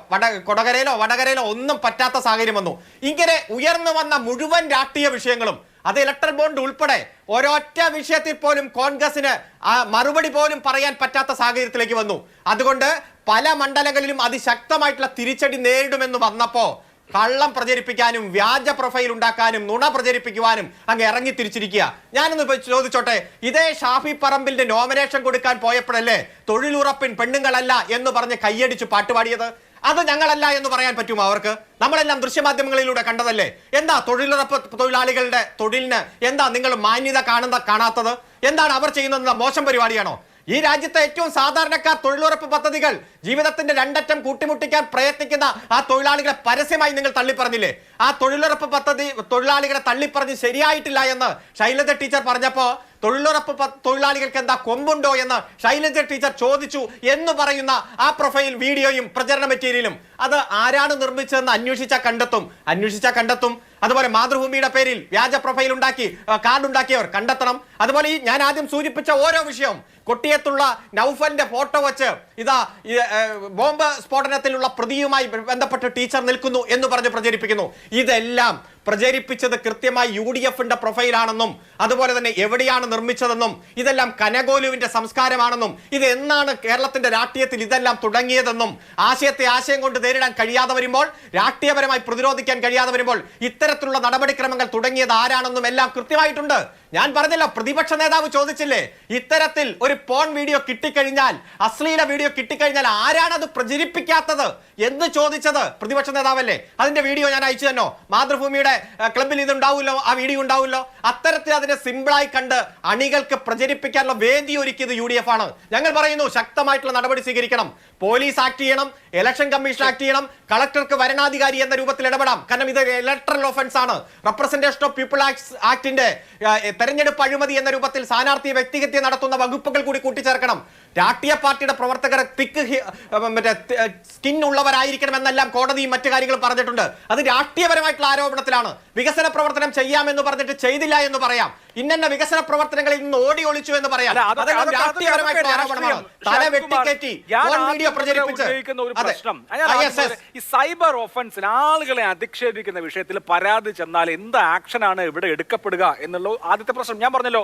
വടകരയിലോ ഒന്നും പറ്റാത്ത സാഹചര്യം വന്നു. ഇങ്ങനെ ഉയർന്നു വന്ന മുഴുവൻ രാഷ്ട്രീയ വിഷയങ്ങളും, അത് ഇലക്ട്രൽ ബോണ്ട് ഉൾപ്പെടെ ഒരൊറ്റ വിഷയത്തിൽ പോലും കോൺഗ്രസിന് മറുപടി പോലും പറയാൻ പറ്റാത്ത സാഹചര്യത്തിലേക്ക് വന്നു. അതുകൊണ്ട് പല മണ്ഡലങ്ങളിലും അതിശക്തമായിട്ടുള്ള തിരിച്ചടി നേരിടുമെന്ന് വന്നപ്പോ കള്ളം പ്രചരിപ്പിക്കാനും വ്യാജ പ്രൊഫൈൽ ഉണ്ടാക്കാനും നുണ പ്രചരിപ്പിക്കുവാനും അങ്ങ് ഇറങ്ങി തിരിച്ചിരിക്കുക. ഞാനൊന്ന് ചോദിച്ചോട്ടെ, ഇതേ ഷാഫി പറമ്പിലിന്റെ നോമിനേഷൻ കൊടുക്കാൻ പോയപ്പോഴല്ലേ തൊഴിലുറപ്പിൻ പെണ്ണുങ്ങളല്ല എന്ന് പറഞ്ഞ് കയ്യടിച്ച് പാട്ടുപാടിയത്? അത് ഞങ്ങളല്ല എന്ന് പറയാൻ പറ്റുമോ അവർക്ക്? നമ്മളെല്ലാം ദൃശ്യമാധ്യമങ്ങളിലൂടെ കണ്ടതല്ലേ. എന്താ തൊഴിലുറപ്പ് തൊഴിലാളികളുടെ തൊഴിലിന് എന്താ നിങ്ങൾ മാന്യത കാണാത്തത്? എന്താണ് അവർ ചെയ്യുന്നത്? മോശം പരിപാടിയാണോ? ഈ രാജ്യത്തെ ഏറ്റവും സാധാരണക്കാർ തൊഴിലുറപ്പ് പദ്ധതികൾ ജീവിതത്തിന്റെ 2 അറ്റം കൂട്ടിമുട്ടിക്കാൻ പ്രയത്നിക്കുന്ന ആ തൊഴിലാളികളെ പരസ്യമായി നിങ്ങൾ തള്ളിപ്പറഞ്ഞില്ലേ? ആ തൊഴിലുറപ്പ് പദ്ധതി തൊഴിലാളികളെ തള്ളിപ്പറഞ്ഞ് ശരിയായിട്ടില്ല എന്ന് ശൈലജ ടീച്ചർ പറഞ്ഞപ്പോ തൊഴിലുറപ്പ് തൊഴിലാളികൾക്ക് എന്താ കൊമ്പുണ്ടോ എന്ന് ശൈലജ ടീച്ചർ ചോദിച്ചു എന്ന് പറയുന്ന ആ പ്രൊഫൈൽ വീഡിയോയും പ്രചരണ മെറ്റീരിയലും അത് ആരാണ് നിർമ്മിച്ചതെന്ന് അന്വേഷിച്ചാൽ കണ്ടെത്തും. അതുപോലെ മാതൃഭൂമിയുടെ പേരിൽ വ്യാജ പ്രൊഫൈൽ ഉണ്ടാക്കി കാർഡ് ഉണ്ടാക്കിയവർ കണ്ടെത്തണം. അതുപോലെ ഈ ഞാൻ ആദ്യം സൂചിപ്പിച്ച ഓരോ വിഷയവും, കൊട്ടിയത്തുള്ള നൗഫലിന്റെ ഫോട്ടോ വെച്ച് ഇതാ ബോംബ് സ്ഫോടനത്തിലുള്ള പ്രതിയുമായി ബന്ധപ്പെട്ട് ടീച്ചർ നിൽക്കുന്നു എന്ന് പറഞ്ഞ് പ്രചരിപ്പിക്കുന്നു. ഇതെല്ലാം പ്രചരിപ്പിച്ചത് കൃത്യമായി UDFന്റെ പ്രൊഫൈലാണെന്നും അതുപോലെ തന്നെ എവിടെയാണ് നിർമ്മിച്ചതെന്നും ഇതെല്ലാം കനകോലുവിന്റെ സംസ്കാരമാണെന്നും ഇത് എന്നാണ് കേരളത്തിന്റെ രാഷ്ട്രീയത്തിൽ ഇതെല്ലാം തുടങ്ങിയതെന്നും ആശയത്തെ ആശയം കൊണ്ട് നേരിടാൻ കഴിയാതെ വരുമ്പോൾ, രാഷ്ട്രീയപരമായി പ്രതിരോധിക്കാൻ കഴിയാതെ വരുമ്പോൾ ഇത്തരത്തിലുള്ള നടപടിക്രമങ്ങൾ തുടങ്ങിയത് ആരാണെന്നും എല്ലാം കൃത്യമായിട്ടുണ്ട്. ഞാൻ പറഞ്ഞല്ലോ, പ്രതിപക്ഷ നേതാവ് ചോദിച്ചില്ലേ, ഇത്തരത്തിൽ ഒരു പോൺ വീഡിയോ കിട്ടിക്കഴിഞ്ഞാൽ, അശ്ലീല വീഡിയോ കിട്ടിക്കഴിഞ്ഞാൽ ആരാണ് അത് പ്രചരിപ്പിക്കാത്തത് എന്ന് ചോദിച്ചത് പ്രതിപക്ഷ നേതാവല്ലേ? അതിന്റെ വീഡിയോ ഞാൻ അയച്ചു തന്നോ? മാതൃഭൂമിയുടെ ക്ലബിൽ ഇത് ഉണ്ടാവുമല്ലോ, ആ വീഡിയോ ഉണ്ടാവുമല്ലോ. അത്തരത്തിൽ അതിനെ സിമ്പിളായി കണ്ട് അണികൾക്ക് പ്രചരിപ്പിക്കാനുള്ള വേദി ഒരുക്കിയത് UDF ആണ്. ഞങ്ങൾ പറയുന്നു, ശക്തമായിട്ടുള്ള നടപടി സ്വീകരിക്കണം. പോലീസ് ആക്ട് ചെയ്യണം, ഇലക്ഷൻ കമ്മീഷൻ ആക്ട് ചെയ്യണം, കളക്ടർക്ക് വരണാധികാരി എന്ന രൂപത്തിൽ ഇടപെടാം. കാരണം ഇത് ഇലക്ട്രൽ ഒഫൻസ് ആണ്. റെപ്രസെന്റേഷൻ ഓഫ് പീപ്പിൾ ആക്ടിന്റെ തെരഞ്ഞെടുപ്പ് അഴിമതി എന്ന രൂപത്തിൽ സ്ഥാനാർത്ഥിയെ വ്യക്തിഹത്യ നടത്തുന്ന വകുപ്പുകൾ കൂടി കൂട്ടിച്ചേർക്കണം. രാഷ്ട്രീയ പാർട്ടിയുടെ പ്രവർത്തകർ സ്കിൻ ഉള്ളവരായിരിക്കണം എന്നെല്ലാം കോടതിയും മറ്റു കാര്യങ്ങളും പറഞ്ഞിട്ടുണ്ട്. അത് രാഷ്ട്രീയപരമായിട്ടുള്ള ആരോപണത്തിലാണ്. വികസന പ്രവർത്തനം ചെയ്യാമെന്ന് പറഞ്ഞിട്ട് ചെയ്തില്ല എന്ന് പറയാം. ഇന്ന വികസന പ്രവർത്തനങ്ങളിൽ നിന്ന് ഓടി ഒളിച്ചു എന്ന് പറയാം. രാഷ്ട്രീയപരമായിട്ടുള്ള ആരോപണമാണ്. തല വെട്ടിക്കയറ്റി വീഡിയോ പ്രചരിപ്പിച്ച് ഈ സൈബർ ഒഫൻസിൽ ആളുകളെ അധിക്ഷേപിക്കുന്ന വിഷയത്തിൽ പരാതി ചെന്നാൽ എന്ത് ആക്ഷനാണ് ഇവിടെ എടുക്കപ്പെടുക എന്നുള്ള ആദ്യത്തെ പ്രശ്നം. ഞാൻ പറഞ്ഞല്ലോ,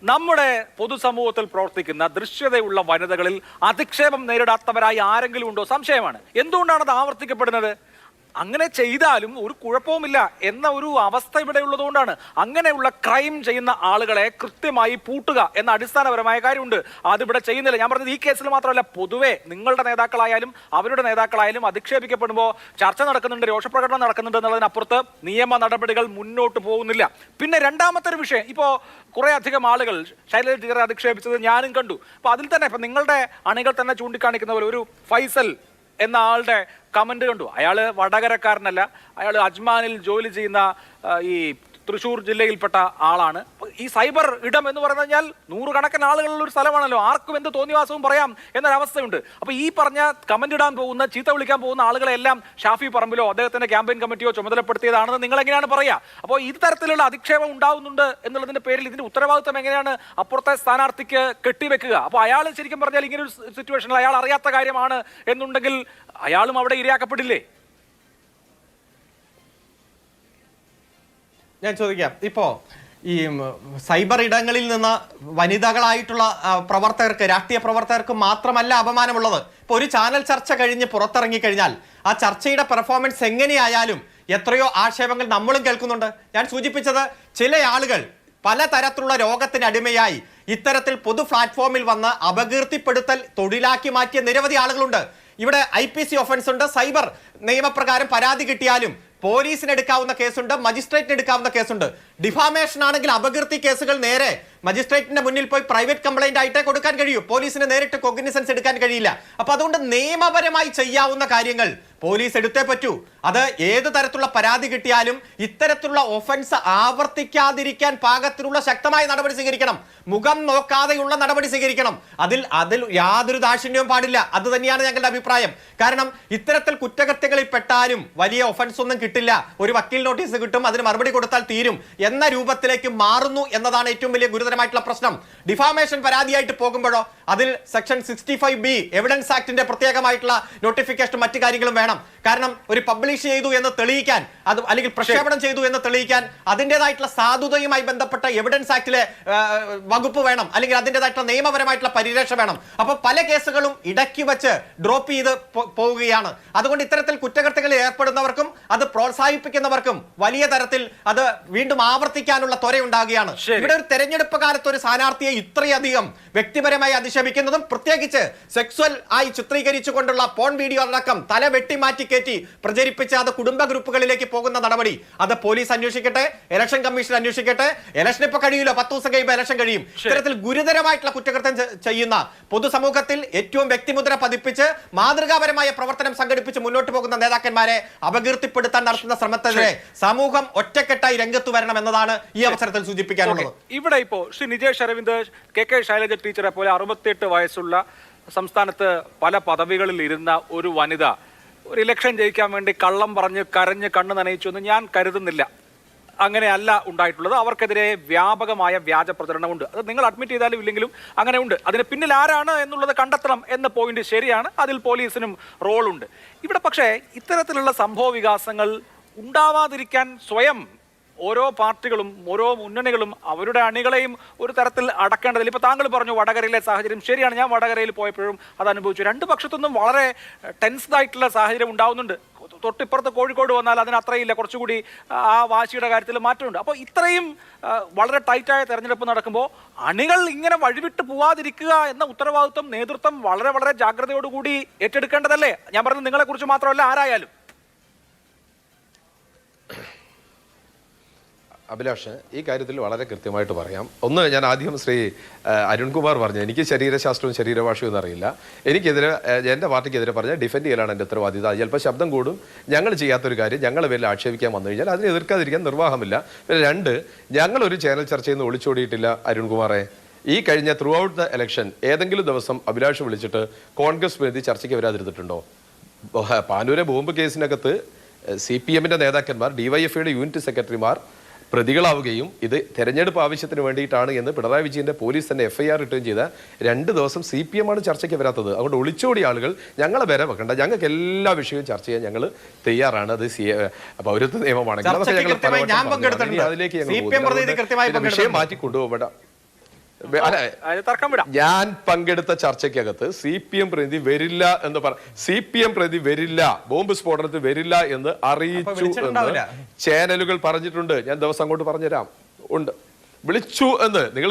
നമ്മുടെ പൊതുസമൂഹത്തിൽ പ്രവർത്തിക്കുന്ന ദൃശ്യതയുള്ള വനിതകളിൽ അധിക്ഷേപം നേരിടാത്തവരായി ആരെങ്കിലും ഉണ്ടോ? സംശയമാണ്. എന്തുകൊണ്ടാണ് അത് ആവർത്തിക്കപ്പെടുന്നത്? അങ്ങനെ ചെയ്താലും ഒരു കുഴപ്പവുമില്ല എന്ന ഒരു അവസ്ഥ ഇവിടെ ഉള്ളതുകൊണ്ടാണ്. അങ്ങനെയുള്ള ക്രൈം ചെയ്യുന്ന ആളുകളെ കൃത്യമായി പൂട്ടുക എന്ന അടിസ്ഥാനപരമായ കാര്യമുണ്ട്. അതിവിടെ ചെയ്യുന്നില്ല. ഞാൻ പറഞ്ഞത് ഈ കേസിൽ മാത്രമല്ല, പൊതുവെ നിങ്ങളുടെ നേതാക്കളായാലും അവരുടെ നേതാക്കളായാലും അധിക്ഷേപിക്കപ്പെടുമ്പോൾ ചർച്ച നടക്കുന്നുണ്ട്, രോഷപ്രകടനം നടക്കുന്നുണ്ട് എന്നുള്ളതിനപ്പുറത്ത് നിയമ നടപടികൾ മുന്നോട്ട് പോകുന്നില്ല. പിന്നെ രണ്ടാമത്തെ ഒരു വിഷയം, ഇപ്പോൾ കുറെ അധികം ആളുകൾ ശൈലജ ടീച്ചറെ അധിക്ഷേപിച്ചത് ഞാനും കണ്ടു. അപ്പൊ അതിൽ തന്നെ ഇപ്പൊ നിങ്ങളുടെ അണികൾ തന്നെ ചൂണ്ടിക്കാണിക്കുന്ന പോലെ ഒരു ഫൈസൽ എന്ന ആളുടെ കമന്റ് കണ്ടു. അയാള് വടകരക്കാരനല്ല, അയാൾ അജ്മാനിൽ ജോലി ചെയ്യുന്ന ഈ തൃശ്ശൂർ ജില്ലയിൽപ്പെട്ട ആളാണ്. ഈ സൈബർ ഇടം എന്ന് പറഞ്ഞു കഴിഞ്ഞാൽ നൂറുകണക്കിന് ആളുകളുള്ള ഒരു സ്ഥലമാണല്ലോ, ആർക്കും എന്ത് തോന്നിവാസവും പറയാം എന്നൊരവസ്ഥയുണ്ട്. അപ്പൊ ഈ പറഞ്ഞ കമന്റ് ഇടാൻ പോകുന്ന, ചീത്ത വിളിക്കാൻ പോകുന്ന ആളുകളെല്ലാം ഷാഫി പറമ്പിലോ അദ്ദേഹത്തിന്റെ ക്യാമ്പയിൻ കമ്മിറ്റിയോ ചുമതലപ്പെടുത്തിയതാണെന്ന് നിങ്ങൾ എങ്ങനെയാണ് പറയാ? അപ്പോൾ ഇത്തരത്തിലുള്ള അധിക്ഷേപം ഉണ്ടാവുന്നുണ്ട് എന്നുള്ളതിന്റെ പേരിൽ ഇതിന്റെ ഉത്തരവാദിത്വം എങ്ങനെയാണ് അപ്പുറത്തെ സ്ഥാനാർത്ഥിക്ക് കെട്ടിവെക്കുക? അപ്പൊ അയാൾ ശരിക്കും പറഞ്ഞാൽ ഇങ്ങനെ ഒരു സിറ്റുവേഷനിൽ അയാൾ അറിയാത്ത കാര്യമാണ് എന്നുണ്ടെങ്കിൽ അയാളും അവിടെ ഇരയാക്കപ്പെടില്ലേ? ഞാൻ ചോദിക്കാം, ഇപ്പോ ഈ സൈബർ ഇടങ്ങളിൽ നിന്ന് വനിതകളായിട്ടുള്ള പ്രവർത്തകർക്ക്, രാഷ്ട്രീയ പ്രവർത്തകർക്ക് മാത്രമല്ല അപമാനമുള്ളത്. ഇപ്പോൾ ഒരു ചാനൽ ചർച്ച കഴിഞ്ഞ് പുറത്തിറങ്ങിക്കഴിഞ്ഞാൽ ആ ചർച്ചയുടെ പെർഫോമൻസ് എങ്ങനെയായാലും എത്രയോ ആക്ഷേപങ്ങൾ നമ്മളും കേൾക്കുന്നുണ്ട്. ഞാൻ സൂചിപ്പിച്ചത്, ചില ആളുകൾ പലതരത്തിലുള്ള രോഗത്തിന് അടിമയായി ഇത്തരത്തിൽ പൊതു പ്ലാറ്റ്ഫോമിൽ വന്ന് അപകീർത്തിപ്പെടുത്തൽ തൊഴിലാക്കി മാറ്റിയ നിരവധി ആളുകളുണ്ട്. ഇവിടെ IPC ഒഫൻസ് ഉണ്ട്, സൈബർ നിയമപ്രകാരം പരാതി കിട്ടിയാലും പോലീസിന് എടുക്കാവുന്ന കേസുണ്ട്, മജിസ്ട്രേറ്റിന് എടുക്കാവുന്ന കേസുണ്ട്. ഡിഫാമേഷൻ ആണെങ്കിൽ അപകീർത്തി കേസുകൾ നേരെ മജിസ്ട്രേറ്റിന്റെ മുന്നിൽ പോയി പ്രൈവറ്റ് കംപ്ലൈന്റ് ആയിട്ടേ കൊടുക്കാൻ കഴിയൂ. പോലീസിന് നേരിട്ട് കോഗ്നിസൻസ് എടുക്കാൻ കഴിയില്ല. അപ്പൊ അതുകൊണ്ട് നിയമപരമായി ചെയ്യാവുന്ന കാര്യങ്ങൾ പോലീസ് എടുത്തേ പറ്റൂ. അത് ഏത് തരത്തിലുള്ള പരാതി കിട്ടിയാലും ഇത്തരത്തിലുള്ള ഒഫൻസ് ആവർത്തിക്കാതിരിക്കാൻ പാകത്തിലുള്ള ശക്തമായ നടപടി സ്വീകരിക്കണം. മുഖം നോക്കാതെയുള്ള നടപടി സ്വീകരിക്കണം. അതിൽ യാതൊരു ദാക്ഷിണ്യവും പാടില്ല. അത് തന്നെയാണ് ഞങ്ങളുടെ അഭിപ്രായം. കാരണം ഇത്തരത്തിൽ കുറ്റകൃത്യങ്ങളിൽ പെട്ടാലും വലിയ ഒഫൻസ് ഒന്നും കിട്ടില്ല, ഒരു വക്കീൽ നോട്ടീസ് കിട്ടും, അതിന് മറുപടി കൊടുത്താൽ തീരും എന്ന രൂപത്തിലേക്ക് മാറുന്നു എന്നതാണ് ഏറ്റവും വലിയ ഗുരുതരമായിട്ടുള്ള പ്രശ്നം. ഡിഫാമേഷൻ പരാതിയായിട്ട് പോകുമ്പോഴോ അതിൽ സെക്ഷൻ 65B എവിഡൻസ് ആക്ടിന്റെ പ്രത്യേകമായിട്ടുള്ള നോട്ടിഫിക്കേഷൻ മറ്റു കാര്യങ്ങളും വേണം. കാരണം ഒരു പബ്ലിഷ് ചെയ്തു എന്ന് തെളിയിക്കാൻ, അത് അല്ലെങ്കിൽ പ്രക്ഷേപണം ചെയ്തു എന്ന് തെളിയിക്കാൻ അതിൻ്റെതായിട്ടുള്ള സാധുതയുമായി ബന്ധപ്പെട്ട എവിഡൻസ് ആക്ടിലെ വകുപ്പ് വേണം, അല്ലെങ്കിൽ അതിൻ്റെതായിട്ടുള്ള നിയമപരമായിട്ടുള്ള പരിരക്ഷ വേണം. അപ്പൊ പല കേസുകളും ഇടയ്ക്ക് വെച്ച് ഡ്രോപ്പ് ചെയ്ത് പോവുകയാണ്. അതുകൊണ്ട് ഇത്തരത്തിൽ കുറ്റകൃത്യങ്ങളിൽ ഏർപ്പെടുന്നവർക്കും അത് പ്രോത്സാഹിപ്പിക്കുന്നവർക്കും വലിയ തരത്തിൽ അത് വീണ്ടും ആവർത്തിക്കാനുള്ള ത്വരയുണ്ടാകുകയാണ്. ഇവിടെ ഒരു തെരഞ്ഞെടുപ്പ് കാലത്ത് ഒരു സ്ഥാനാർത്ഥിയെ ഇത്രയധികം വ്യക്തിപരമായി അധിക്ഷേപിക്കുന്നതും പ്രത്യേകിച്ച് സെക്സ്വൽ ആയി ചിത്രീകരിച്ചുകൊണ്ടുള്ള പോൺ വീഡിയോ അടക്കം തല വെട്ടിമാറ്റി കയറ്റി പ്രചരിപ്പിച്ച് അത് കുടുംബ ഗ്രൂപ്പുകളിലേക്ക് പോകുന്ന നടപടി അത് പോലീസ് അന്വേഷിക്കട്ടെ, ഇലക്ഷൻ കമ്മീഷൻ അന്വേഷിക്കട്ടെ. ഇലക്ഷൻ ഇപ്പൊ കഴിയില്ല, 10 ദിവസം കഴിയുമ്പോൾ ഇലക്ഷൻ കഴിയും. ഇത്തരത്തിൽ ഗുരുതരമായിട്ടുള്ള കുറ്റകൃത്യം ചെയ്യുന്ന പൊതുസമൂഹത്തിൽ ഏറ്റവും വ്യക്തിമുദ്ര പതിപ്പിച്ച് മാതൃകാപരമായ പ്രവർത്തനം സംഘടിപ്പിച്ച് മുന്നോട്ട് പോകുന്ന നേതാക്കന്മാരെ അപകീർത്തിപ്പെടുത്താൻ നടത്തുന്ന ശ്രമത്തിനെതിരെ സമൂഹം ഒറ്റക്കെട്ടായി രംഗത്ത് വരണം എന്നതാണ് ഈ അവസരത്തിൽ സൂചിപ്പിക്കാനുള്ളത്. ഇവിടെ ഇപ്പോ ശ്രീ നിജേഷ് അരവിന്ദ്, KK ശൈലജ ടീച്ചറെ പോലെ 68 വയസ്സുള്ള സംസ്ഥാനത്ത് പല പദവികളിൽ ഇരുന്ന ഒരു വനിത ഒരു ഇലക്ഷൻ ജയിക്കാൻ വേണ്ടി കള്ളം പറഞ്ഞ് കരഞ്ഞ് കണ്ണ് നനയിച്ചു എന്ന് ഞാൻ കരുതുന്നില്ല. അങ്ങനെയല്ല ഉണ്ടായിട്ടുള്ളത്. അവർക്കെതിരെ വ്യാപകമായ വ്യാജ പ്രചരണമുണ്ട്. അത് നിങ്ങൾ അഡ്മിറ്റ് ചെയ്താലും ഇല്ലെങ്കിലും അങ്ങനെ ഉണ്ട്. അതിന് പിന്നിൽ ആരാണ് എന്നുള്ളത് കണ്ടെത്തണം എന്ന പോയിന്റ് ശരിയാണ്. അതിൽ പോലീസിനും റോളുണ്ട്. ഇവിടെ പക്ഷേ ഇത്തരത്തിലുള്ള സംഭവ വികാസങ്ങൾ ഉണ്ടാവാതിരിക്കാൻ സ്വയം ഓരോ പാർട്ടികളും ഓരോ മുന്നണികളും അവരുടെ അണികളെയും ഒരു തരത്തിൽ അടക്കേണ്ടതില്ല. ഇപ്പൊ താങ്കൾ പറഞ്ഞു വടകരയിലെ സാഹചര്യം ശരിയാണ്. ഞാൻ വടകരയിൽ പോയപ്പോഴും അത് അനുഭവിച്ചു. രണ്ട് പക്ഷത്തുനിന്നും വളരെ ടെൻസ്ഡ് ആയിട്ടുള്ള സാഹചര്യം ഉണ്ടാവുന്നുണ്ട്. തൊട്ടിപ്പുറത്ത് കോഴിക്കോട് വന്നാൽ അതിന് അത്രയില്ല, കുറച്ചുകൂടി ആ വാശിയുടെ കാര്യത്തിൽ മാറ്റമുണ്ട്. അപ്പോൾ ഇത്രയും വളരെ ടൈറ്റായ തെരഞ്ഞെടുപ്പ് നടക്കുമ്പോൾ അണികൾ ഇങ്ങനെ വഴിവിട്ട് പോവാതിരിക്കുക എന്ന ഉത്തരവാദിത്വം നേതൃത്വം വളരെ വളരെ ജാഗ്രതയോടുകൂടി ഏറ്റെടുക്കേണ്ടതല്ലേ? ഞാൻ പറഞ്ഞത് നിങ്ങളെ കുറിച്ച് മാത്രമല്ല, ആരായാലും. അഭിലാഷ്, ഈ കാര്യത്തിൽ വളരെ കൃത്യമായിട്ട് പറയാം. ഒന്ന്, ഞാൻ ആദ്യം ശ്രീ അരുൺകുമാർ പറഞ്ഞു എനിക്ക് ശരീരശാസ്ത്രവും ശരീരഭാഷയും ഒന്നും അറിയില്ല. എനിക്കെതിരെ എൻ്റെ പാർട്ടിക്കെതിരെ പറഞ്ഞാൽ ഡിഫെൻഡ് ചെയ്യലാണ് എൻ്റെ ഉത്തരവാദിത്തം. അത് ചിലപ്പോൾ ശബ്ദം കൂടും. ഞങ്ങൾ ചെയ്യാത്തൊരു കാര്യം ഞങ്ങളെ പേരിൽ ആക്ഷേപിക്കാൻ വന്നു കഴിഞ്ഞാൽ അതിനെ എതിർക്കാതിരിക്കാൻ നിർവാഹമില്ല. പിന്നെ രണ്ട്, ഞങ്ങളൊരു ചാനൽ ചർച്ചയിൽ നിന്ന് ഒളിച്ചോടിയിട്ടില്ല അരുൺകുമാറെ. ഈ കഴിഞ്ഞ ത്രൂ ഔട്ട് ദ ഇലക്ഷൻ ഏതെങ്കിലും ദിവസം അഭിലാഷ് വിളിച്ചിട്ട് കോൺഗ്രസ് പ്രതി ചർച്ചയ്ക്ക് വരാതിരുന്നിട്ടുണ്ടോ? പാനൂരെ ബോംബ് കേസിനകത്ത് CPM-ന്റെ നേതാക്കന്മാർ, DYFIയുടെ യൂണിറ്റ് സെക്രട്ടറിമാർ പ്രതികളാവുകയും ഇത് തെരഞ്ഞെടുപ്പ് ആവശ്യത്തിന് വേണ്ടിയിട്ടാണ് എന്ന് പിണറായി വിജയന്റെ പോലീസ് തന്നെ FIR ഇട്ടുകയും ചെയ്ത 2 ദിവസം CPM ആണ് ചർച്ചയ്ക്ക് വരാത്തത്. അതുകൊണ്ട് ഒളിച്ചോടിയ ആളുകൾ ഞങ്ങളെ വരെ വെക്കണ്ട. ഞങ്ങൾക്ക് എല്ലാ വിഷയവും ചർച്ച ചെയ്യാൻ ഞങ്ങൾ തയ്യാറാണ്. അത് പൗരത്വ നിയമമാണെങ്കിൽ അതിലേക്ക് വിഷയം മാറ്റി കൊണ്ടുപോകണ്ട. ഞാൻ പങ്കെടുത്ത ചർച്ചയ്ക്കകത്ത് CPM പ്രതി വരില്ല എന്ന് CPM പ്രതി വരില്ല, ബോംബ് സ്ഫോടനത്തിൽ വരില്ല എന്ന് അറിയിച്ചു എന്ന് ചാനലുകൾ പറഞ്ഞിട്ടുണ്ട്. ഞാൻ ദിവസം അങ്ങോട്ട് പറഞ്ഞുതരാം. ഉണ്ട്, വിളിച്ചു എന്ന് നിങ്ങൾ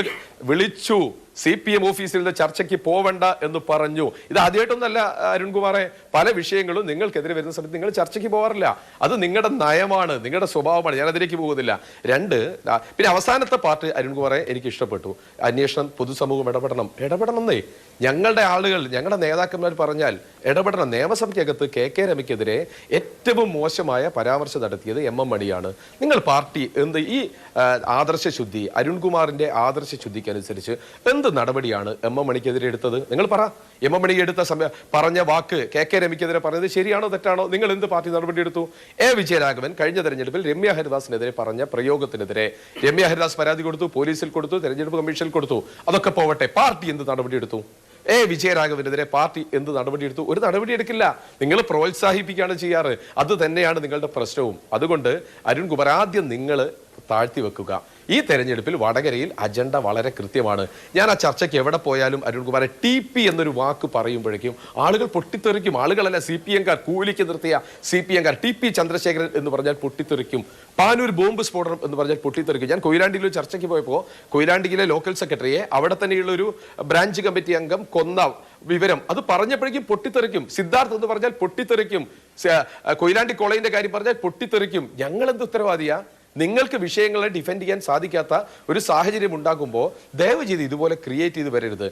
വിളിച്ചു. CPM ഓഫീസിൽ നിന്ന് ചർച്ചയ്ക്ക് പോവണ്ട എന്ന് പറഞ്ഞു. ഇത് ആദ്യമായിട്ടൊന്നല്ല അരുൺകുമാറെ. പല വിഷയങ്ങളും നിങ്ങൾക്കെതിരെ വരുന്ന സമയത്ത് നിങ്ങൾ ചർച്ചയ്ക്ക് പോകാറില്ല. അത് നിങ്ങളുടെ നയമാണ്, നിങ്ങളുടെ സ്വഭാവമാണ്. ഞാൻ അതിലേക്ക് പോകുന്നില്ല. രണ്ട്, പിന്നെ അവസാനത്തെ പാർട്ട് അരുൺകുമാറെ എനിക്ക് ഇഷ്ടപ്പെട്ടു. അന്വേഷണം പൊതുസമൂഹം ഇടപെടണമെന്നേ. ഞങ്ങളുടെ ആളുകൾ, ഞങ്ങളുടെ നേതാക്കന്മാർ പറഞ്ഞാൽ ഇടപെടണം. നിയമസഭയ്ക്കകത്ത് KK രമയ്ക്കെതിരെ ഏറ്റവും മോശമായ പരാമർശം നടത്തിയത് MM മണിയാണ്. നിങ്ങൾ പാർട്ടി ഈ ആദർശ ശുദ്ധി, അരുൺകുമാറിന്റെ ആദർശ ശുദ്ധിക്കനുസരിച്ച് എന്ത് നടപടിയാണ് MM മണിക്കെതിരെ എടുത്തത്? നിങ്ങൾ പറ. MM മണി എടുത്ത പറഞ്ഞ വാക്ക് KK രമയ്ക്കെതിരെ പറഞ്ഞത് ശരിയാണോ തെറ്റാണോ? നിങ്ങൾ എന്ത് പാർട്ടി നടപടി എടുത്തു? വിജയരാഘവൻ കഴിഞ്ഞ തെരഞ്ഞെടുപ്പിൽ രമ്യ ഹരിദാസിനെതിരെ പറഞ്ഞ പ്രയോഗത്തിനെതിരെ രമ്യ ഹരിദാസ് പരാതി കൊടുത്തു, പോലീസിൽ കൊടുത്തു, തെരഞ്ഞെടുപ്പ് കമ്മീഷനിൽ കൊടുത്തു. അതൊക്കെ പോവട്ടെ, പാർട്ടി എന്ത് നടപടി എടുത്തു? വിജയരാഘവനെതിരെ പാർട്ടി എന്ത് നടപടി എടുത്തു? ഒരു നടപടി എടുക്കില്ല. നിങ്ങൾ പ്രോത്സാഹിപ്പിക്കുകയാണ് ചെയ്യാറ്. അത് തന്നെയാണ് നിങ്ങളുടെ പ്രശ്നവും. അതുകൊണ്ട് അരുൺകുമാർ, ആദ്യം നിങ്ങൾ താഴ്ത്തി വെക്കുക. ഈ തെരഞ്ഞെടുപ്പിൽ വടകരയിൽ അജണ്ട വളരെ കൃത്യമാണ്. ഞാൻ ആ ചർച്ചയ്ക്ക് എവിടെ പോയാലും അരുൺകുമാറെ TP എന്നൊരു വാക്ക് പറയുമ്പോഴേക്കും ആളുകൾ പൊട്ടിത്തെറിക്കും. ആളുകളല്ല, CPM കാർ, കൂലിക്ക് നിർത്തിയ CPM കാർ. TP ചന്ദ്രശേഖരൻ എന്ന് പറഞ്ഞാൽ പൊട്ടിത്തെറിക്കും. പാനൂർ ബോംബ് സ്ഫോടനം എന്ന് പറഞ്ഞാൽ പൊട്ടിത്തെറിക്കും. ഞാൻ കൊയിലാണ്ടിയിൽ ഒരു ചർച്ചയ്ക്ക് പോയപ്പോൾ കൊയിലാണ്ടിയിലെ ലോക്കൽ സെക്രട്ടറിയെ, അവിടെ തന്നെയുള്ള ഒരു ബ്രാഞ്ച് കമ്മിറ്റി അംഗം കൊന്ന വിവരം അത് പറഞ്ഞപ്പോഴേക്കും പൊട്ടിത്തെറിക്കും. സിദ്ധാർത്ഥ് എന്ന് പറഞ്ഞാൽ പൊട്ടിത്തെറിക്കും. കൊയിലാണ്ടി കോളേജിന്റെ കാര്യം പറഞ്ഞാൽ പൊട്ടിത്തെറിക്കും. ഞങ്ങൾ എന്ത് ഉത്തരവാദിയാ? നിങ്ങൾക്ക് വിഷയങ്ങളെ ഡിഫെൻഡ് ചെയ്യാൻ സാധിക്കാത്ത ഒരു സാഹചര്യം ഉണ്ടാകുമ്പോൾ ദയവ് ചെയ്ത് ഇതുപോലെ ക്രിയേറ്റ് ചെയ്ത് വരരുത്.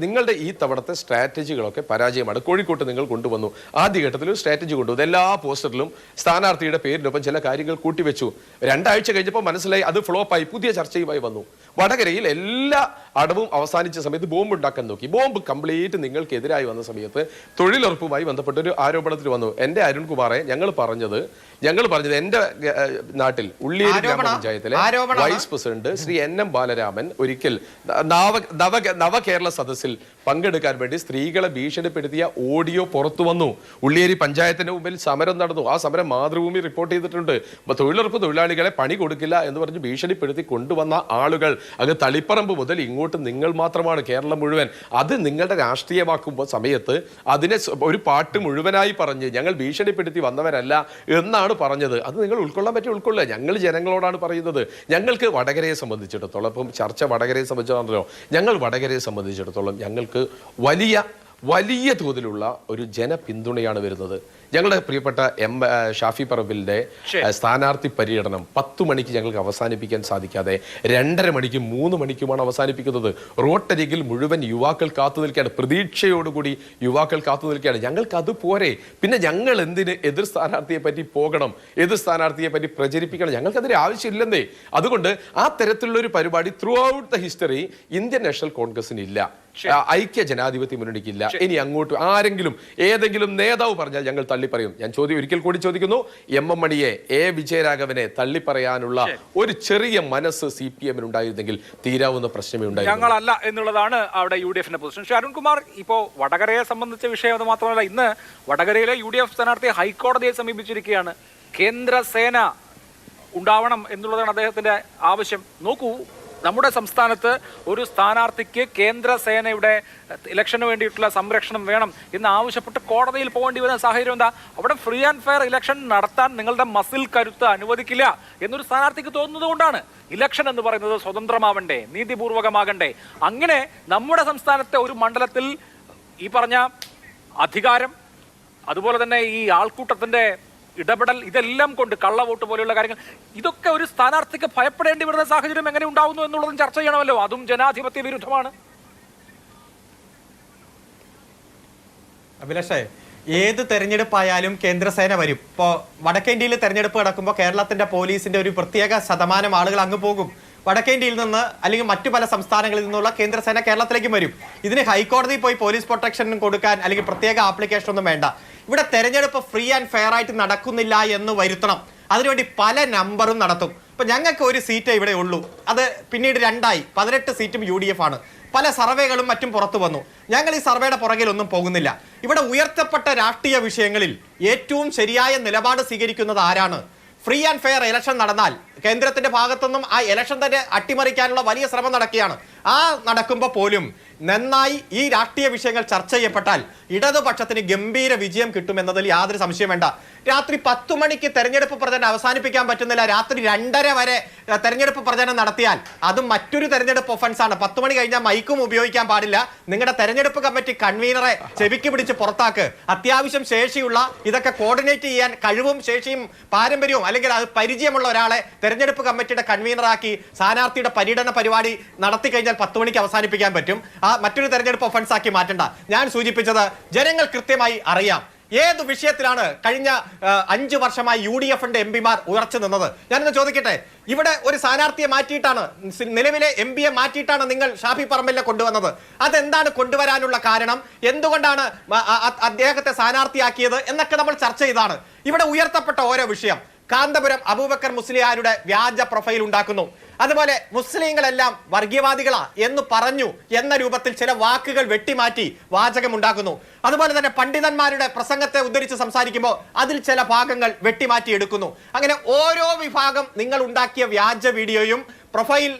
നിങ്ങളുടെ ഈ തവണത്തെ സ്ട്രാറ്റജികളൊക്കെ പരാജയമാണ്. കോഴിക്കോട്ട് നിങ്ങൾ കൊണ്ടുവന്നു, ആദ്യഘട്ടത്തിൽ ഒരു സ്ട്രാറ്റജി കൊണ്ടുവന്നു. എല്ലാ പോസ്റ്ററിലും സ്ഥാനാർത്ഥിയുടെ പേരിനൊപ്പം ചില കാര്യങ്ങൾ കൂട്ടിവെച്ചു. 2 ആഴ്ച കഴിഞ്ഞപ്പോൾ മനസ്സിലായി അത് ഫ്ലോപ്പായി, പുതിയ ചർച്ചയുമായി വന്നു. വടകരയിൽ എല്ലാ അടവും അവസാനിച്ച സമയത്ത് ബോംബ് ഉണ്ടാക്കാൻ നോക്കി. ബോംബ് കംപ്ലീറ്റ് നിങ്ങൾക്കെതിരായി വന്ന സമയത്ത് തൊഴിലുറപ്പുമായി ബന്ധപ്പെട്ട ഒരു ആരോപണത്തിൽ വന്നു. എൻ്റെ അരുൺകുമാറെ, ഞങ്ങൾ പറഞ്ഞത് എൻ്റെ നാട്ടിൽ ഉള്ളിയേരി ഗ്രാമപഞ്ചായത്തിലെ vice president Shri NM Balaraman ഒരിക്കൽ നവകേരള സദസ്സിൽ പങ്കെടുക്കാൻ വേണ്ടി സ്ത്രീകളെ ഭീഷണിപ്പെടുത്തിയ ഓഡിയോ പുറത്തു വന്നു. ഉള്ളിയേരി പഞ്ചായത്തിന്റെ മുമ്പിൽ സമരം നടന്നു. ആ സമരം മാതൃഭൂമി റിപ്പോർട്ട് ചെയ്തിട്ടുണ്ട്. തൊഴിലുറപ്പ് തൊഴിലാളികളെ പണി കൊടുക്കില്ല എന്ന് പറഞ്ഞ് ഭീഷണിപ്പെടുത്തി കൊണ്ടുവന്ന ആളുകൾ അത് തളിപ്പറമ്പ് മുതൽ ഇങ്ങോട്ട് നിങ്ങൾ മാത്രമാണ്, കേരളം മുഴുവൻ. അത് നിങ്ങളുടെ രാഷ്ട്രീയമാക്കുമ്പോൾ സമയത്ത് അതിനെ ഒരു പാട്ട് മുഴുവനായി പറഞ്ഞ് ഞങ്ങൾ ഭീഷണിപ്പെടുത്തി വന്നവരല്ല എന്നാണ് പറഞ്ഞത്. അത് നിങ്ങൾ ഉൾക്കൊള്ളാൻ പറ്റി ഉൾക്കൊള്ളുക. ഞങ്ങൾ ജനങ്ങളോടാണ് പറയുന്നത്. ഞങ്ങൾക്ക് വടകരയെ സംബന്ധിച്ചിടത്തോളം, ഇപ്പം ചർച്ച വടകരയെ സംബന്ധിച്ചാണല്ലോ, ഞങ്ങൾ വടകരയെ സംബന്ധിച്ചിടത്തോളം ഞങ്ങൾക്ക് വലിയ തോതിലുള്ള ഒരു ജനപിന്തുണയാണ് വരുന്നത്. ഞങ്ങളുടെ പ്രിയപ്പെട്ട ഷാഫി പറമ്പിലിന്റെ സ്ഥാനാർത്ഥി പര്യടനം 10 മണിക്ക് ഞങ്ങൾക്ക് അവസാനിപ്പിക്കാൻ സാധിക്കാതെ 2:30 മണിക്കും 3 മണിക്കുമാണ് അവസാനിപ്പിക്കുന്നത്. റോട്ടരികിൽ മുഴുവൻ യുവാക്കൾ കാത്തു നിൽക്കുകയാണ്, പ്രതീക്ഷയോടുകൂടി യുവാക്കൾ കാത്തു നിൽക്കുകയാണ്. ഞങ്ങൾക്ക് അത് പോരെ, പിന്നെ ഞങ്ങൾ എന്തിന് എതിർ സ്ഥാനാർത്ഥിയെ പറ്റി പോകണം, എതിർ സ്ഥാനാർത്ഥിയെ പറ്റി പ്രചരിപ്പിക്കണം? ഞങ്ങൾക്കതിന് ആവശ്യമില്ലെന്നേ. അതുകൊണ്ട് ആ തരത്തിലുള്ള ഒരു പരിപാടി through out the history Indian national കോൺഗ്രസിന് ഇല്ല, ഐക്യ ജനാധിപത്യ മുന്നണിക്കില്ല. ഇനി അങ്ങോട്ട് ആരെങ്കിലും ഏതെങ്കിലും നേതാവ് പറഞ്ഞാൽ ഞങ്ങൾ തള്ളിപ്പറയും. ഞാൻ ഒരിക്കൽ കൂടി ചോദിക്കുന്നു, MM മണിയെ, വിജയരാഘവനെ തള്ളിപ്പറയാനുള്ള ഒരു ചെറിയ മനസ്സ് CPM ഉണ്ടായിരുന്നെങ്കിൽ തീരാവുന്ന പ്രശ്നമേ ഉണ്ടായിരുന്നു. ഞങ്ങളല്ല എന്നുള്ളതാണ് അവിടെ UDF-ന്റെ പൊസിഷൻ. പക്ഷേ അരുൺകുമാർ, ഇപ്പോൾ വടകരയെ സംബന്ധിച്ച വിഷയം അത് മാത്രമല്ല, ഇന്ന് വടകരയിലെ UDF സ്ഥാനാർത്ഥി ഹൈക്കോടതിയെ സമീപിച്ചിരിക്കുകയാണ്. കേന്ദ്രസേന ഉണ്ടാവണം എന്നുള്ളതാണ് അദ്ദേഹത്തിന്റെ ആവശ്യം. നോക്കൂ, നമ്മുടെ സംസ്ഥാനത്ത് ഒരു സ്ഥാനാർത്ഥിക്ക് കേന്ദ്രസേനയുടെ ഇലക്ഷന് വേണ്ടിയിട്ടുള്ള സംരക്ഷണം വേണം എന്ന് ആവശ്യപ്പെട്ട് കോടതിയിൽ പോകേണ്ടി വരുന്ന സാഹചര്യം എന്താ? അവിടെ ഫ്രീ ആൻഡ് ഫെയർ ഇലക്ഷൻ നടത്താൻ നിങ്ങളുടെ മസിൽ കരുത്ത് അനുവദിക്കില്ല എന്നൊരു സ്ഥാനാർത്ഥിക്ക് തോന്നുന്നത് കൊണ്ടാണ്. ഇലക്ഷൻ എന്ന് പറയുന്നത് സ്വതന്ത്രമാവണ്ടേ, നീതിപൂർവകമാകണ്ടേ? അങ്ങനെ നമ്മുടെ സംസ്ഥാനത്തെ ഒരു മണ്ഡലത്തിൽ ഈ പറഞ്ഞ അധികാരം, അതുപോലെ തന്നെ ഈ ആൾക്കൂട്ടത്തിന്റെ ഇടപെടൽ, ഇതെല്ലാം കൊണ്ട് കള്ളവോട്ട് പോലെയുള്ള കാര്യങ്ങൾ, ഇതൊക്കെ ഒരു സ്ഥാനാർത്ഥിക്ക് ഭയപ്പെടേണ്ടി വരുന്ന സാഹചര്യം എങ്ങനെ ഉണ്ടാവുന്നു എന്നുള്ളതും ചർച്ച ചെയ്യണമല്ലോ. അതും ജനാധിപത്യ വിരുദ്ധമാണ്. അഭിലാഷേ, ഏത് തെരഞ്ഞെടുപ്പായാലും കേന്ദ്രസേന വരും. ഇപ്പോൾ വടക്കേന്ത്യയിൽ തെരഞ്ഞെടുപ്പ് നടക്കുമ്പോൾ കേരളത്തിന്റെ പോലീസിന്റെ ഒരു പ്രത്യേക ശതമാനം ആളുകൾ അങ്ങ് പോകും. വടക്കേന്ത്യയിൽ നിന്ന് അല്ലെങ്കിൽ മറ്റു പല സംസ്ഥാനങ്ങളിൽ നിന്നുള്ള കേന്ദ്രസേന കേരളത്തിലേക്ക് വരും. ഇതിന് ഹൈക്കോടതിയിൽ പോയി പോലീസ് പ്രൊട്ടക്ഷൻ കൊടുക്കാൻ അല്ലെങ്കിൽ പ്രത്യേക ആപ്ലിക്കേഷൻ ഒന്നും വേണ്ട. ഇവിടെ തെരഞ്ഞെടുപ്പ് ഫ്രീ ആൻഡ് ഫെയർ ആയിട്ട് നടക്കുന്നില്ല എന്ന് വരുത്തണം. അതിനുവേണ്ടി പല നമ്പറും നടത്തും. ഇപ്പൊ ഞങ്ങൾക്ക് ഒരു സീറ്റേ ഇവിടെ ഉള്ളൂ, അത് പിന്നീട് 2ആയി. 18 സീറ്റും UDF ആണ്. പല സർവേകളും മറ്റും പുറത്തു വന്നു. ഞങ്ങൾ ഈ സർവേയുടെ പുറകിലൊന്നും പോകുന്നില്ല. ഇവിടെ ഉയർത്തപ്പെട്ട രാഷ്ട്രീയ വിഷയങ്ങളിൽ ഏറ്റവും ശരിയായ നിലപാട് സ്വീകരിക്കുന്നത് ആരാണ്? ഫ്രീ ആൻഡ് ഫെയർ ഇലക്ഷൻ നടന്നാൽ കേന്ദ്രത്തിന്റെ ഭാഗത്തുനിന്നും ആ ഇലക്ഷൻ തന്നെ അട്ടിമറിക്കാനുള്ള വലിയ ശ്രമം നടക്കുകയാണ്. ആ നടക്കുമ്പോൾ പോലും നന്നായി ഈ രാഷ്ട്രീയ വിഷയങ്ങൾ ചർച്ച ചെയ്യപ്പെട്ടാൽ ഇടതുപക്ഷത്തിന് ഗംഭീര വിജയം കിട്ടുമെന്നതിൽ യാതൊരു സംശയം വേണ്ട. രാത്രി 10 മണിക്ക് തെരഞ്ഞെടുപ്പ് പ്രചരണം അവസാനിപ്പിക്കാൻ പറ്റുന്നില്ല, രാത്രി 2:30 വരെ തെരഞ്ഞെടുപ്പ് പ്രചരണം നടത്തിയാൽ അതും മറ്റൊരു തെരഞ്ഞെടുപ്പ് ഒഫൻസാണ്. 10 മണി കഴിഞ്ഞാൽ മൈക്കും ഉപയോഗിക്കാൻ പാടില്ല. നിങ്ങളുടെ തെരഞ്ഞെടുപ്പ് കമ്മിറ്റി കൺവീനറെ ചെവിക്ക് പിടിച്ച് പുറത്താക്ക്. അത്യാവശ്യം ശേഷിയുള്ള, ഇതൊക്കെ കോർഡിനേറ്റ് ചെയ്യാൻ കഴിവും ശേഷിയും പാരമ്പര്യവും അല്ലെങ്കിൽ അത് പരിചയമുള്ള ഒരാളെ തെരഞ്ഞെടുപ്പ് കമ്മിറ്റിയുടെ കൺവീനറാക്കി സ്ഥാനാർത്ഥിയുടെ പര്യടന പരിപാടി നടത്തി കഴിഞ്ഞാൽ 10 മണിക്ക് അവസാനിപ്പിക്കാൻ പറ്റും. ആ മറ്റൊരു തെരഞ്ഞെടുപ്പ് ഒഫൻസാക്കി മാറ്റണ്ട. ഞാൻ സൂചിപ്പിച്ചത് ജനങ്ങൾ കൃത്യമായി അറിയാം ഏത് വിഷയത്തിലാണ് കഴിഞ്ഞ 5 വർഷമായി UDF-ന്റെ MP-മാർ ഉയർച്ചു നിന്നത്. ഞാനിന്ന് ചോദിക്കട്ടെ, ഇവിടെ ഒരു സ്ഥാനാർത്ഥിയെ മാറ്റിയിട്ടാണ്, നിലവിലെ MP-യെ മാറ്റിയിട്ടാണ് നിങ്ങൾ ഷാഫി പറമ്പിലിനെ കൊണ്ടുവന്നത്. അതെന്താണ് കൊണ്ടുവരാനുള്ള കാരണം? എന്തുകൊണ്ടാണ് അദ്ദേഹത്തെ സ്ഥാനാർത്ഥിയാക്കിയത് എന്നൊക്കെ നമ്മൾ ചർച്ച ചെയ്താണ്. ഇവിടെ ഉയർത്തപ്പെട്ട ഓരോ വിഷയം, കാന്തപുരം അബൂബക്കർ മുസ്ലിയാരുടെ വ്യാജ പ്രൊഫൈൽ ഉണ്ടാക്കുന്നു. അതുപോലെ മുസ്ലിങ്ങളെല്ലാം വർഗീയവാദികളാ എന്ന് പറഞ്ഞു എന്ന രൂപത്തിൽ ചില വാക്കുകൾ വെട്ടിമാറ്റി വാചകം ഉണ്ടാക്കുന്നു. അതുപോലെ തന്നെ പണ്ഡിതന്മാരുടെ പ്രസംഗത്തെ ഉദ്ധരിച്ച് സംസാരിക്കുമ്പോൾ അതിൽ ചില ഭാഗങ്ങൾ വെട്ടിമാറ്റി എടുക്കുന്നു. അങ്ങനെ ഓരോ വിഭാഗം നിങ്ങൾ ഉണ്ടാക്കിയ വ്യാജ വീഡിയോയും പ്രൊഫൈൽ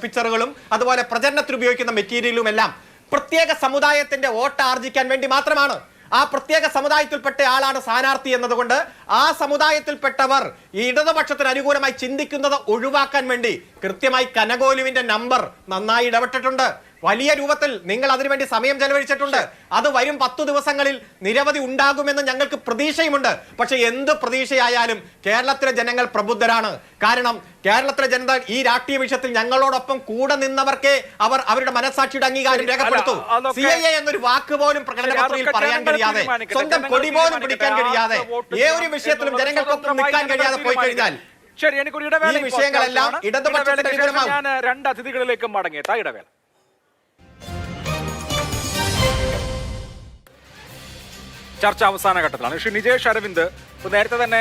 പിക്ചറുകളും അതുപോലെ പ്രചരണത്തിന് ഉപയോഗിക്കുന്ന മെറ്റീരിയലും എല്ലാം പ്രത്യേക സമുദായത്തിന്റെ വോട്ട് ആർജിക്കാൻ വേണ്ടി മാത്രമാണ്. ആ പ്രത്യേക സമുദായത്തിൽപ്പെട്ട ആളാണ് സ്ഥാനാർത്ഥി എന്നതുകൊണ്ട് ആ സമുദായത്തിൽപ്പെട്ടവർ ഈ ഇടതുപക്ഷത്തിന് അനുകൂലമായി ചിന്തിക്കുന്നത് ഒഴിവാക്കാൻ വേണ്ടി കൃത്യമായി കനകോലുവിന്റെ നമ്പർ നന്നായി ഇടപെട്ടിട്ടുണ്ട്. വലിയ രൂപത്തിൽ നിങ്ങൾ അതിനുവേണ്ടി സമയം ചെലവഴിച്ചിട്ടുണ്ട്. അത് വരും 10 ദിവസങ്ങളിൽ നിരവധി ഉണ്ടാകുമെന്ന് ഞങ്ങൾക്ക് പ്രതീക്ഷയുമുണ്ട്. പക്ഷെ എന്ത് പ്രതീക്ഷയായാലും കേരളത്തിലെ ജനങ്ങൾ പ്രബുദ്ധരാണ്. കാരണം കേരളത്തിലെ ജനത ഈ രാഷ്ട്രീയ വിഷയത്തിൽ ഞങ്ങളോടൊപ്പം കൂടെ നിന്നവർക്കേ അവർ അവരുടെ മനസാക്ഷിയുടെ അംഗീകാരം രേഖപ്പെടുത്തു. CAA എന്നൊരു വാക്ക് പോലും പ്രകടനപത്രികയിൽ പറയാൻ കഴിയാതെ, സ്വന്തം കൊടി പോലും പിടിക്കാൻ കഴിയാതെ, ഏതൊരു വിഷയത്തിലും ജനങ്ങൾക്കൊപ്പം നിൽക്കാൻ കഴിയാതെ പോയി കഴിഞ്ഞാൽ ശരി, എനിക്കൊരു ഇടവേള. ഈ വിഷയങ്ങളെല്ലാം ഇടതുപക്ഷത്തിന് ഞാൻ 2 അതിഥികളിലേക്കും മടങ്ങിയെത്താം. ഇടവേള. ചർച്ച അവസാന ഘട്ടത്തിലാണ്. ശ്രീ നിജേഷ് അരവിന്ദ്, നേരത്തെ തന്നെ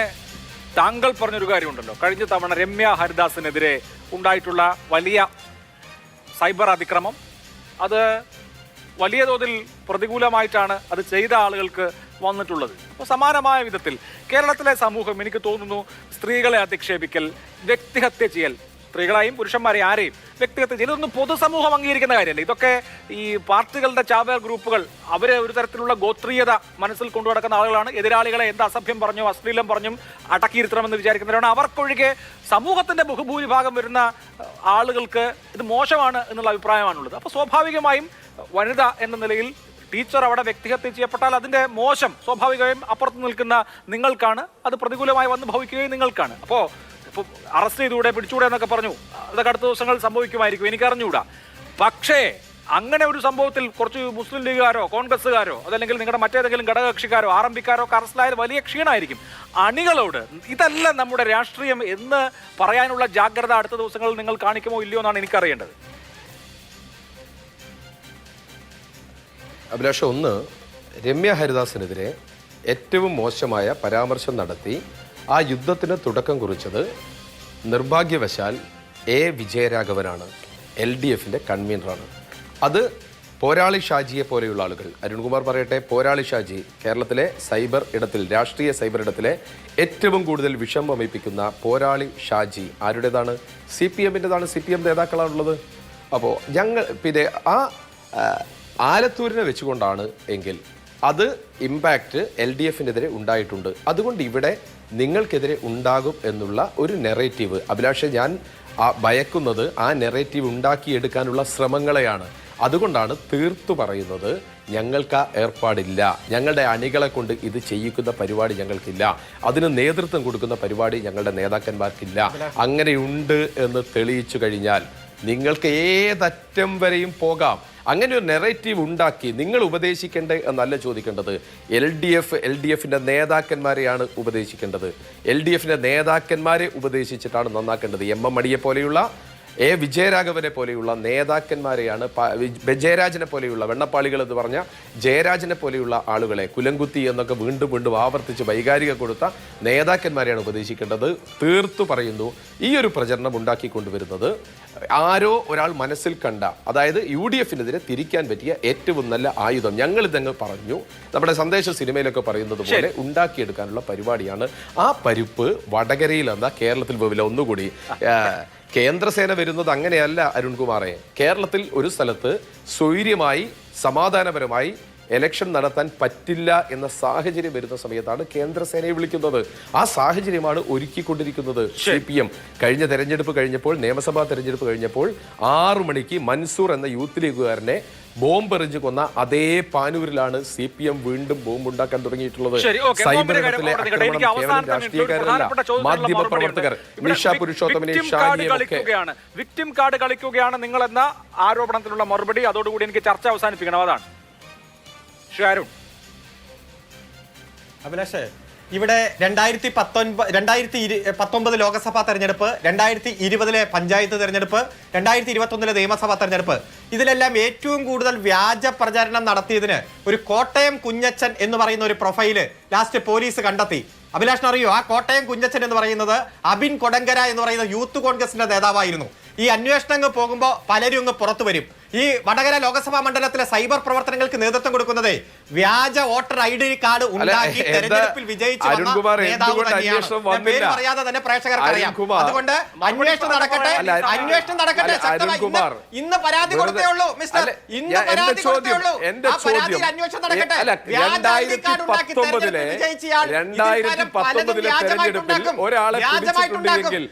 താങ്കൾ പറഞ്ഞൊരു കാര്യമുണ്ടല്ലോ, കഴിഞ്ഞ തവണ രമ്യ ഹരിദാസിനെതിരെ ഉണ്ടായിട്ടുള്ള വലിയ സൈബർ അതിക്രമം, അത് വലിയ തോതിൽ പ്രതികൂലമായിട്ടാണ് അത് ചെയ്ത ആളുകൾക്ക് വന്നിട്ടുള്ളത്. അപ്പോൾ സമാനമായ വിധത്തിൽ കേരളത്തിലെ സമൂഹം, എനിക്ക് തോന്നുന്നു, സ്ത്രീകളെ അധിക്ഷേപിക്കൽ, വ്യക്തിഹത്യ ചെയ്യൽ, സ്ത്രീകളെയും പുരുഷന്മാരെയും ആരെയും വ്യക്തിഹത്യ ചെയ്യൽ, ഇതൊന്നും പൊതുസമൂഹം അംഗീകരിക്കുന്ന കാര്യമല്ല. ഇതൊക്കെ ഈ പാർട്ടികളുടെ ചാവേർ ഗ്രൂപ്പുകൾ, അവരെ ഒരു തരത്തിലുള്ള ഗോത്രീയത മനസ്സിൽ കൊണ്ടു നടക്കുന്ന ആളുകളാണ്. എതിരാളികളെ എന്ത് അസഭ്യം പറഞ്ഞും അശ്ലീലം പറഞ്ഞും അടക്കിയിരുത്തണമെന്ന് വിചാരിക്കുന്നവരാണ്. അവർക്കൊഴികെ സമൂഹത്തിന്റെ ബഹുഭൂരിഭാഗം വരുന്ന ആളുകൾക്ക് ഇത് മോശമാണ് എന്നുള്ള അഭിപ്രായമാണുള്ളത്. അപ്പോൾ സ്വാഭാവികമായും വനിത എന്ന നിലയിൽ ടീച്ചർ അവിടെ വ്യക്തിഹത്യ ചെയ്യപ്പെട്ടാൽ അതിന്റെ മോശം സ്വാഭാവികമായും അപ്പുറത്ത് നിൽക്കുന്ന നിങ്ങൾക്കാണ്, അത് പ്രതികൂലമായി വന്ന് ഭവിക്കുകയും നിങ്ങൾക്കാണ്. അപ്പോൾ ഇപ്പോൾ അറസ്റ്റ് ചെയ്തുകൂടെ, പിടിച്ചുകൂടെ എന്നൊക്കെ പറഞ്ഞു, അതൊക്കെ അടുത്ത ദിവസങ്ങൾ സംഭവിക്കുമായിരിക്കും, എനിക്കറിഞ്ഞുകൂടാ. പക്ഷേ അങ്ങനെ ഒരു സംഭവത്തിൽ കുറച്ച് മുസ്ലിം ലീഗുകാരോ കോൺഗ്രസ്സുകാരോ അതല്ലെങ്കിൽ നിങ്ങളുടെ മറ്റേതെങ്കിലും ഘടകകക്ഷിക്കാരോ RMPക്കാരോ ഒക്കെ അറസ്റ്റിലായാൽ വലിയ ക്ഷീണമായിരിക്കും. അണികളോട് ഇതല്ല നമ്മുടെ രാഷ്ട്രീയം എന്ന് പറയാനുള്ള ജാഗ്രത അടുത്ത ദിവസങ്ങളിൽ നിങ്ങൾ കാണിക്കുമോ ഇല്ലയോ എന്നാണ് എനിക്കറിയേണ്ടത്. അഭിലാഷ്, ഒന്ന്, രമ്യ ഹരിദാസിനെതിരെ ഏറ്റവും മോശമായ പരാമർശം നടത്തി ആ യുദ്ധത്തിന് തുടക്കം കുറിച്ചത് നിർഭാഗ്യവശാൽ വിജയരാഘവനാണ്, LDFന്റെ കൺവീനറാണ്. അത് പോരാളി ഷാജിയെ പോലെയുള്ള ആളുകൾ, അരുൺകുമാർ പറയട്ടെ, പോരാളി ഷാജി കേരളത്തിലെ സൈബർ ഇടത്തിൽ, രാഷ്ട്രീയ സൈബർ ഇടത്തിലെ ഏറ്റവും കൂടുതൽ വിഷം വമിപ്പിക്കുന്ന പോരാളി ഷാജി ആരുടേതാണ്? CPMൻ്റെതാണ്. CPM നേതാക്കളാണുള്ളത്. അപ്പോൾ ഞങ്ങൾ പിന്നെ ആ ആലത്തൂരിനെ വെച്ചുകൊണ്ടാണ് എങ്കിൽ അത് ഇമ്പാക്റ്റ് LDFനെതിരെ ഉണ്ടായിട്ടുണ്ട്. അതുകൊണ്ട് ഇവിടെ നിങ്ങൾക്കെതിരെ ഉണ്ടാകും എന്നുള്ള ഒരു നെറേറ്റീവ്, അഭിലാഷെ, ഞാൻ ഭയക്കുന്നത് ആ നെറേറ്റീവ് ഉണ്ടാക്കിയെടുക്കാനുള്ള ശ്രമങ്ങളെയാണ്. അതുകൊണ്ടാണ് തീർത്തു പറയുന്നത്, ഞങ്ങൾക്ക് ആ ഏർപ്പാടില്ല, ഞങ്ങളുടെ അണികളെ കൊണ്ട് ഇത് ചെയ്യിക്കുന്ന പരിപാടി ഞങ്ങൾക്കില്ല, അതിന് നേതൃത്വം കൊടുക്കുന്ന പരിപാടി ഞങ്ങളുടെ നേതാക്കന്മാർക്കില്ല. അങ്ങനെയുണ്ട് എന്ന് തെളിയിച്ചു കഴിഞ്ഞാൽ നിങ്ങൾക്ക് ഏതറ്റം വരെയും പോകാം. അങ്ങനെ ഒരു നെറേറ്റീവ് ഉണ്ടാക്കി നിങ്ങൾ ഉപദേശിക്കേണ്ടത് എന്നല്ല ചോദിക്കേണ്ടത്. LDFന്റെ നേതാക്കന്മാരെയാണ് ഉപദേശിക്കേണ്ടത്. LDFന്റെ നേതാക്കന്മാരെ ഉപദേശിച്ചിട്ടാണ് നന്നാക്കേണ്ടത്. MM മണിയെ പോലെയുള്ള, വിജയരാഘവനെ പോലെയുള്ള നേതാക്കന്മാരെയാണ്, ജയരാജനെ പോലെയുള്ള വെണ്ണപ്പാളികൾ എന്ന് പറഞ്ഞ ജയരാജനെ പോലെയുള്ള ആളുകളെ, കുലംകുത്തി എന്നൊക്കെ വീണ്ടും വീണ്ടും ആവർത്തിച്ച് വൈകാരിക കൊടുത്ത നേതാക്കന്മാരെയാണ് ഉപദേശിക്കേണ്ടത്. തീർത്തു പറയുന്നു, ഈ ഒരു പ്രചരണം ഉണ്ടാക്കിക്കൊണ്ടുവരുന്നത് ആരോ ഒരാൾ മനസ്സിൽ കണ്ട, അതായത് UDFനെതിരെ തിരിക്കാൻ പറ്റിയ ഏറ്റവും നല്ല ആയുധം, ഞങ്ങൾ ഇതങ്ങ് പറഞ്ഞു, നമ്മുടെ സന്ദേശ സിനിമയിലൊക്കെ പറയുന്നത് പോലെ ഉണ്ടാക്കിയെടുക്കാനുള്ള പരിപാടിയാണ്. ആ പരിപ്പ് വടകരയിൽ എന്ന കേരളത്തിൽ പോവില്ല. ഒന്നുകൂടി, കേന്ദ്രസേന വരുന്നത് അങ്ങനെയല്ല അരുൺകുമാറെ. കേരളത്തിൽ ഒരു സ്ഥലത്ത് സ്വൈര്യമായി സമാധാനപരമായി എലക്ഷൻ നടത്താൻ പറ്റില്ല എന്ന സാഹചര്യം വരുന്ന സമയത്താണ് കേന്ദ്രസേനയെ വിളിക്കുന്നത്. ആ സാഹചര്യമാണ് ഒരുക്കിക്കൊണ്ടിരിക്കുന്നത് CPM. കഴിഞ്ഞ തെരഞ്ഞെടുപ്പ് കഴിഞ്ഞപ്പോൾ, നിയമസഭാ തെരഞ്ഞെടുപ്പ് കഴിഞ്ഞപ്പോൾ 6 മണിക്ക് മൻസൂർ എന്ന യൂത്ത് ലീഗുകാരനെ ബോംബെറിഞ്ഞ് കൊന്ന അതേ പാനൂരിലാണ് CPM വീണ്ടും ബോംബ് ഉണ്ടാക്കാൻ തുടങ്ങിയിട്ടുള്ളത്. സൈബർ ഇടത്തിലെ ആക്രമണം കേവലം രാഷ്ട്രീയക്കാരല്ല, മാധ്യമപ്രവർത്തകർ, നിഷ പുരുഷോത്തമനെ, വിക്ടിം കാർഡ് കളിക്കുകയാണ് നിങ്ങളെന്ന ആരോപണത്തിനുള്ള മറുപടി. അതോടുകൂടി എനിക്ക് ചർച്ച അവസാനിപ്പിക്കണം. അതാണ് അഭിലാഷ്, ഇവിടെ 2019 ലോക്സഭാ തെരഞ്ഞെടുപ്പ്, 2020 പഞ്ചായത്ത് തെരഞ്ഞെടുപ്പ്, 2021 നിയമസഭാ തെരഞ്ഞെടുപ്പ്, ഇതിലെല്ലാം ഏറ്റവും കൂടുതൽ വ്യാജ പ്രചാരണം നടത്തിയതിന് ഒരു കോട്ടയം കുഞ്ഞച്ചൻ എന്ന് പറയുന്ന ഒരു പ്രൊഫൈല് ലാസ്റ്റ് പോലീസ് കണ്ടെത്തി. അഭിലാഷിന് അറിയോ, ആ കോട്ടയം കുഞ്ഞച്ചൻ എന്ന് പറയുന്നത് അബിൻ കൊടങ്കര എന്ന് പറയുന്ന യൂത്ത് കോൺഗ്രസിന്റെ നേതാവായിരുന്നു. ഈ അന്വേഷണങ്ങൾ പോകുമ്പോൾ പലരും അങ്ങ് പുറത്തു വരും. ഈ വടകര ലോക്സഭാ മണ്ഡലത്തിലെ സൈബർ പ്രവർത്തനങ്ങൾക്ക് നേതൃത്വം കൊടുക്കുന്നത് വ്യാജ വോട്ടർ ID കാർഡ് ഉണ്ടാക്കി തെരഞ്ഞെടുപ്പിൽ വിജയിച്ചു വന്ന നേതാവ് തന്നെയാണ്. ഞാൻ പേര് പറയാതെ തന്നെ പ്രേക്ഷകർക്ക് അറിയാം. അതുകൊണ്ട് അന്വേഷണം നടക്കട്ടെ, ഇന്ന് പരാതി കൊടുത്തേ ഉള്ളൂ മിസ്റ്റർ, ഇന്ന് പരാതി കൊടുത്തേ ഉള്ളൂ. ആ പരാതിയിൽ അന്വേഷണം നടക്കട്ടെ. വ്യാജ ID കാർഡ് ഉണ്ടാക്കി തെരഞ്ഞെടുപ്പിൽ വിജയിച്ചയാൾ 2019 തെരഞ്ഞെടുപ്പിൽ ഒരാളെ പിടിച്ചിട്ടുണ്ടെങ്കിൽ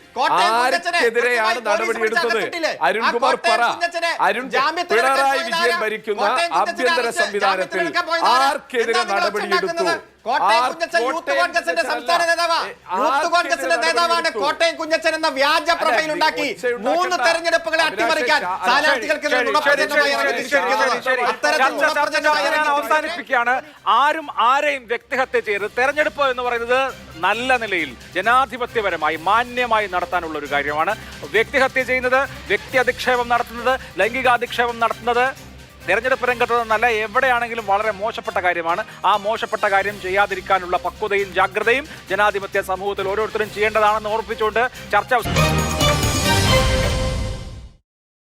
ആർക്കെതിരെയാണ് നടപടിയെടുത്തത്? അരുൺകുമാർ പറ. പിണറായി വിജയൻ ഭരിക്കുന്ന ആഭ്യന്തര സംവിധാനത്തിൽ ആർക്കെതിരെ നടപടിയെടുത്തു? കോട്ടയം കുഞ്ഞച്ചൻ യൂത്ത് കോൺഗ്രസിന്റെ സംസ്ഥാന നേതാവാണ്. കോട്ടയം കുഞ്ഞച്ചൻ എന്ന വ്യാജ പ്രൊഫൈൽ ഉണ്ടാക്കി 3 തെരഞ്ഞെടുപ്പുകളെ അട്ടിമറിക്കാൻ അവസാനിപ്പിക്കുകയാണ്. ആരും ആരെയും വ്യക്തിഹത്യ ചെയ്ത് തെരഞ്ഞെടുപ്പ് എന്ന് പറയുന്നത് നല്ല നിലയിൽ ജനാധിപത്യപരമായി മാന്യമായി നടത്താനുള്ള ഒരു കാര്യമാണ്. വ്യക്തിഹത്യ ചെയ്യുന്നത്, വ്യക്തി അധിക്ഷേപം നടത്തുന്നത്, ലൈംഗികാധിക്ഷേപം നടത്തുന്നത് തെരഞ്ഞെടുപ്പ് രംഗത്ത് നിന്നല്ല, എവിടെയാണെങ്കിലും വളരെ മോശപ്പെട്ട കാര്യമാണ്. ആ മോശപ്പെട്ട കാര്യം ചെയ്യാതിരിക്കാനുള്ള പക്വതയും ജാഗ്രതയും ജനാധിപത്യ സമൂഹത്തിൽ ഓരോരുത്തരും ചെയ്യേണ്ടതാണെന്ന് ഓർപ്പിച്ചുകൊണ്ട് ചർച്ച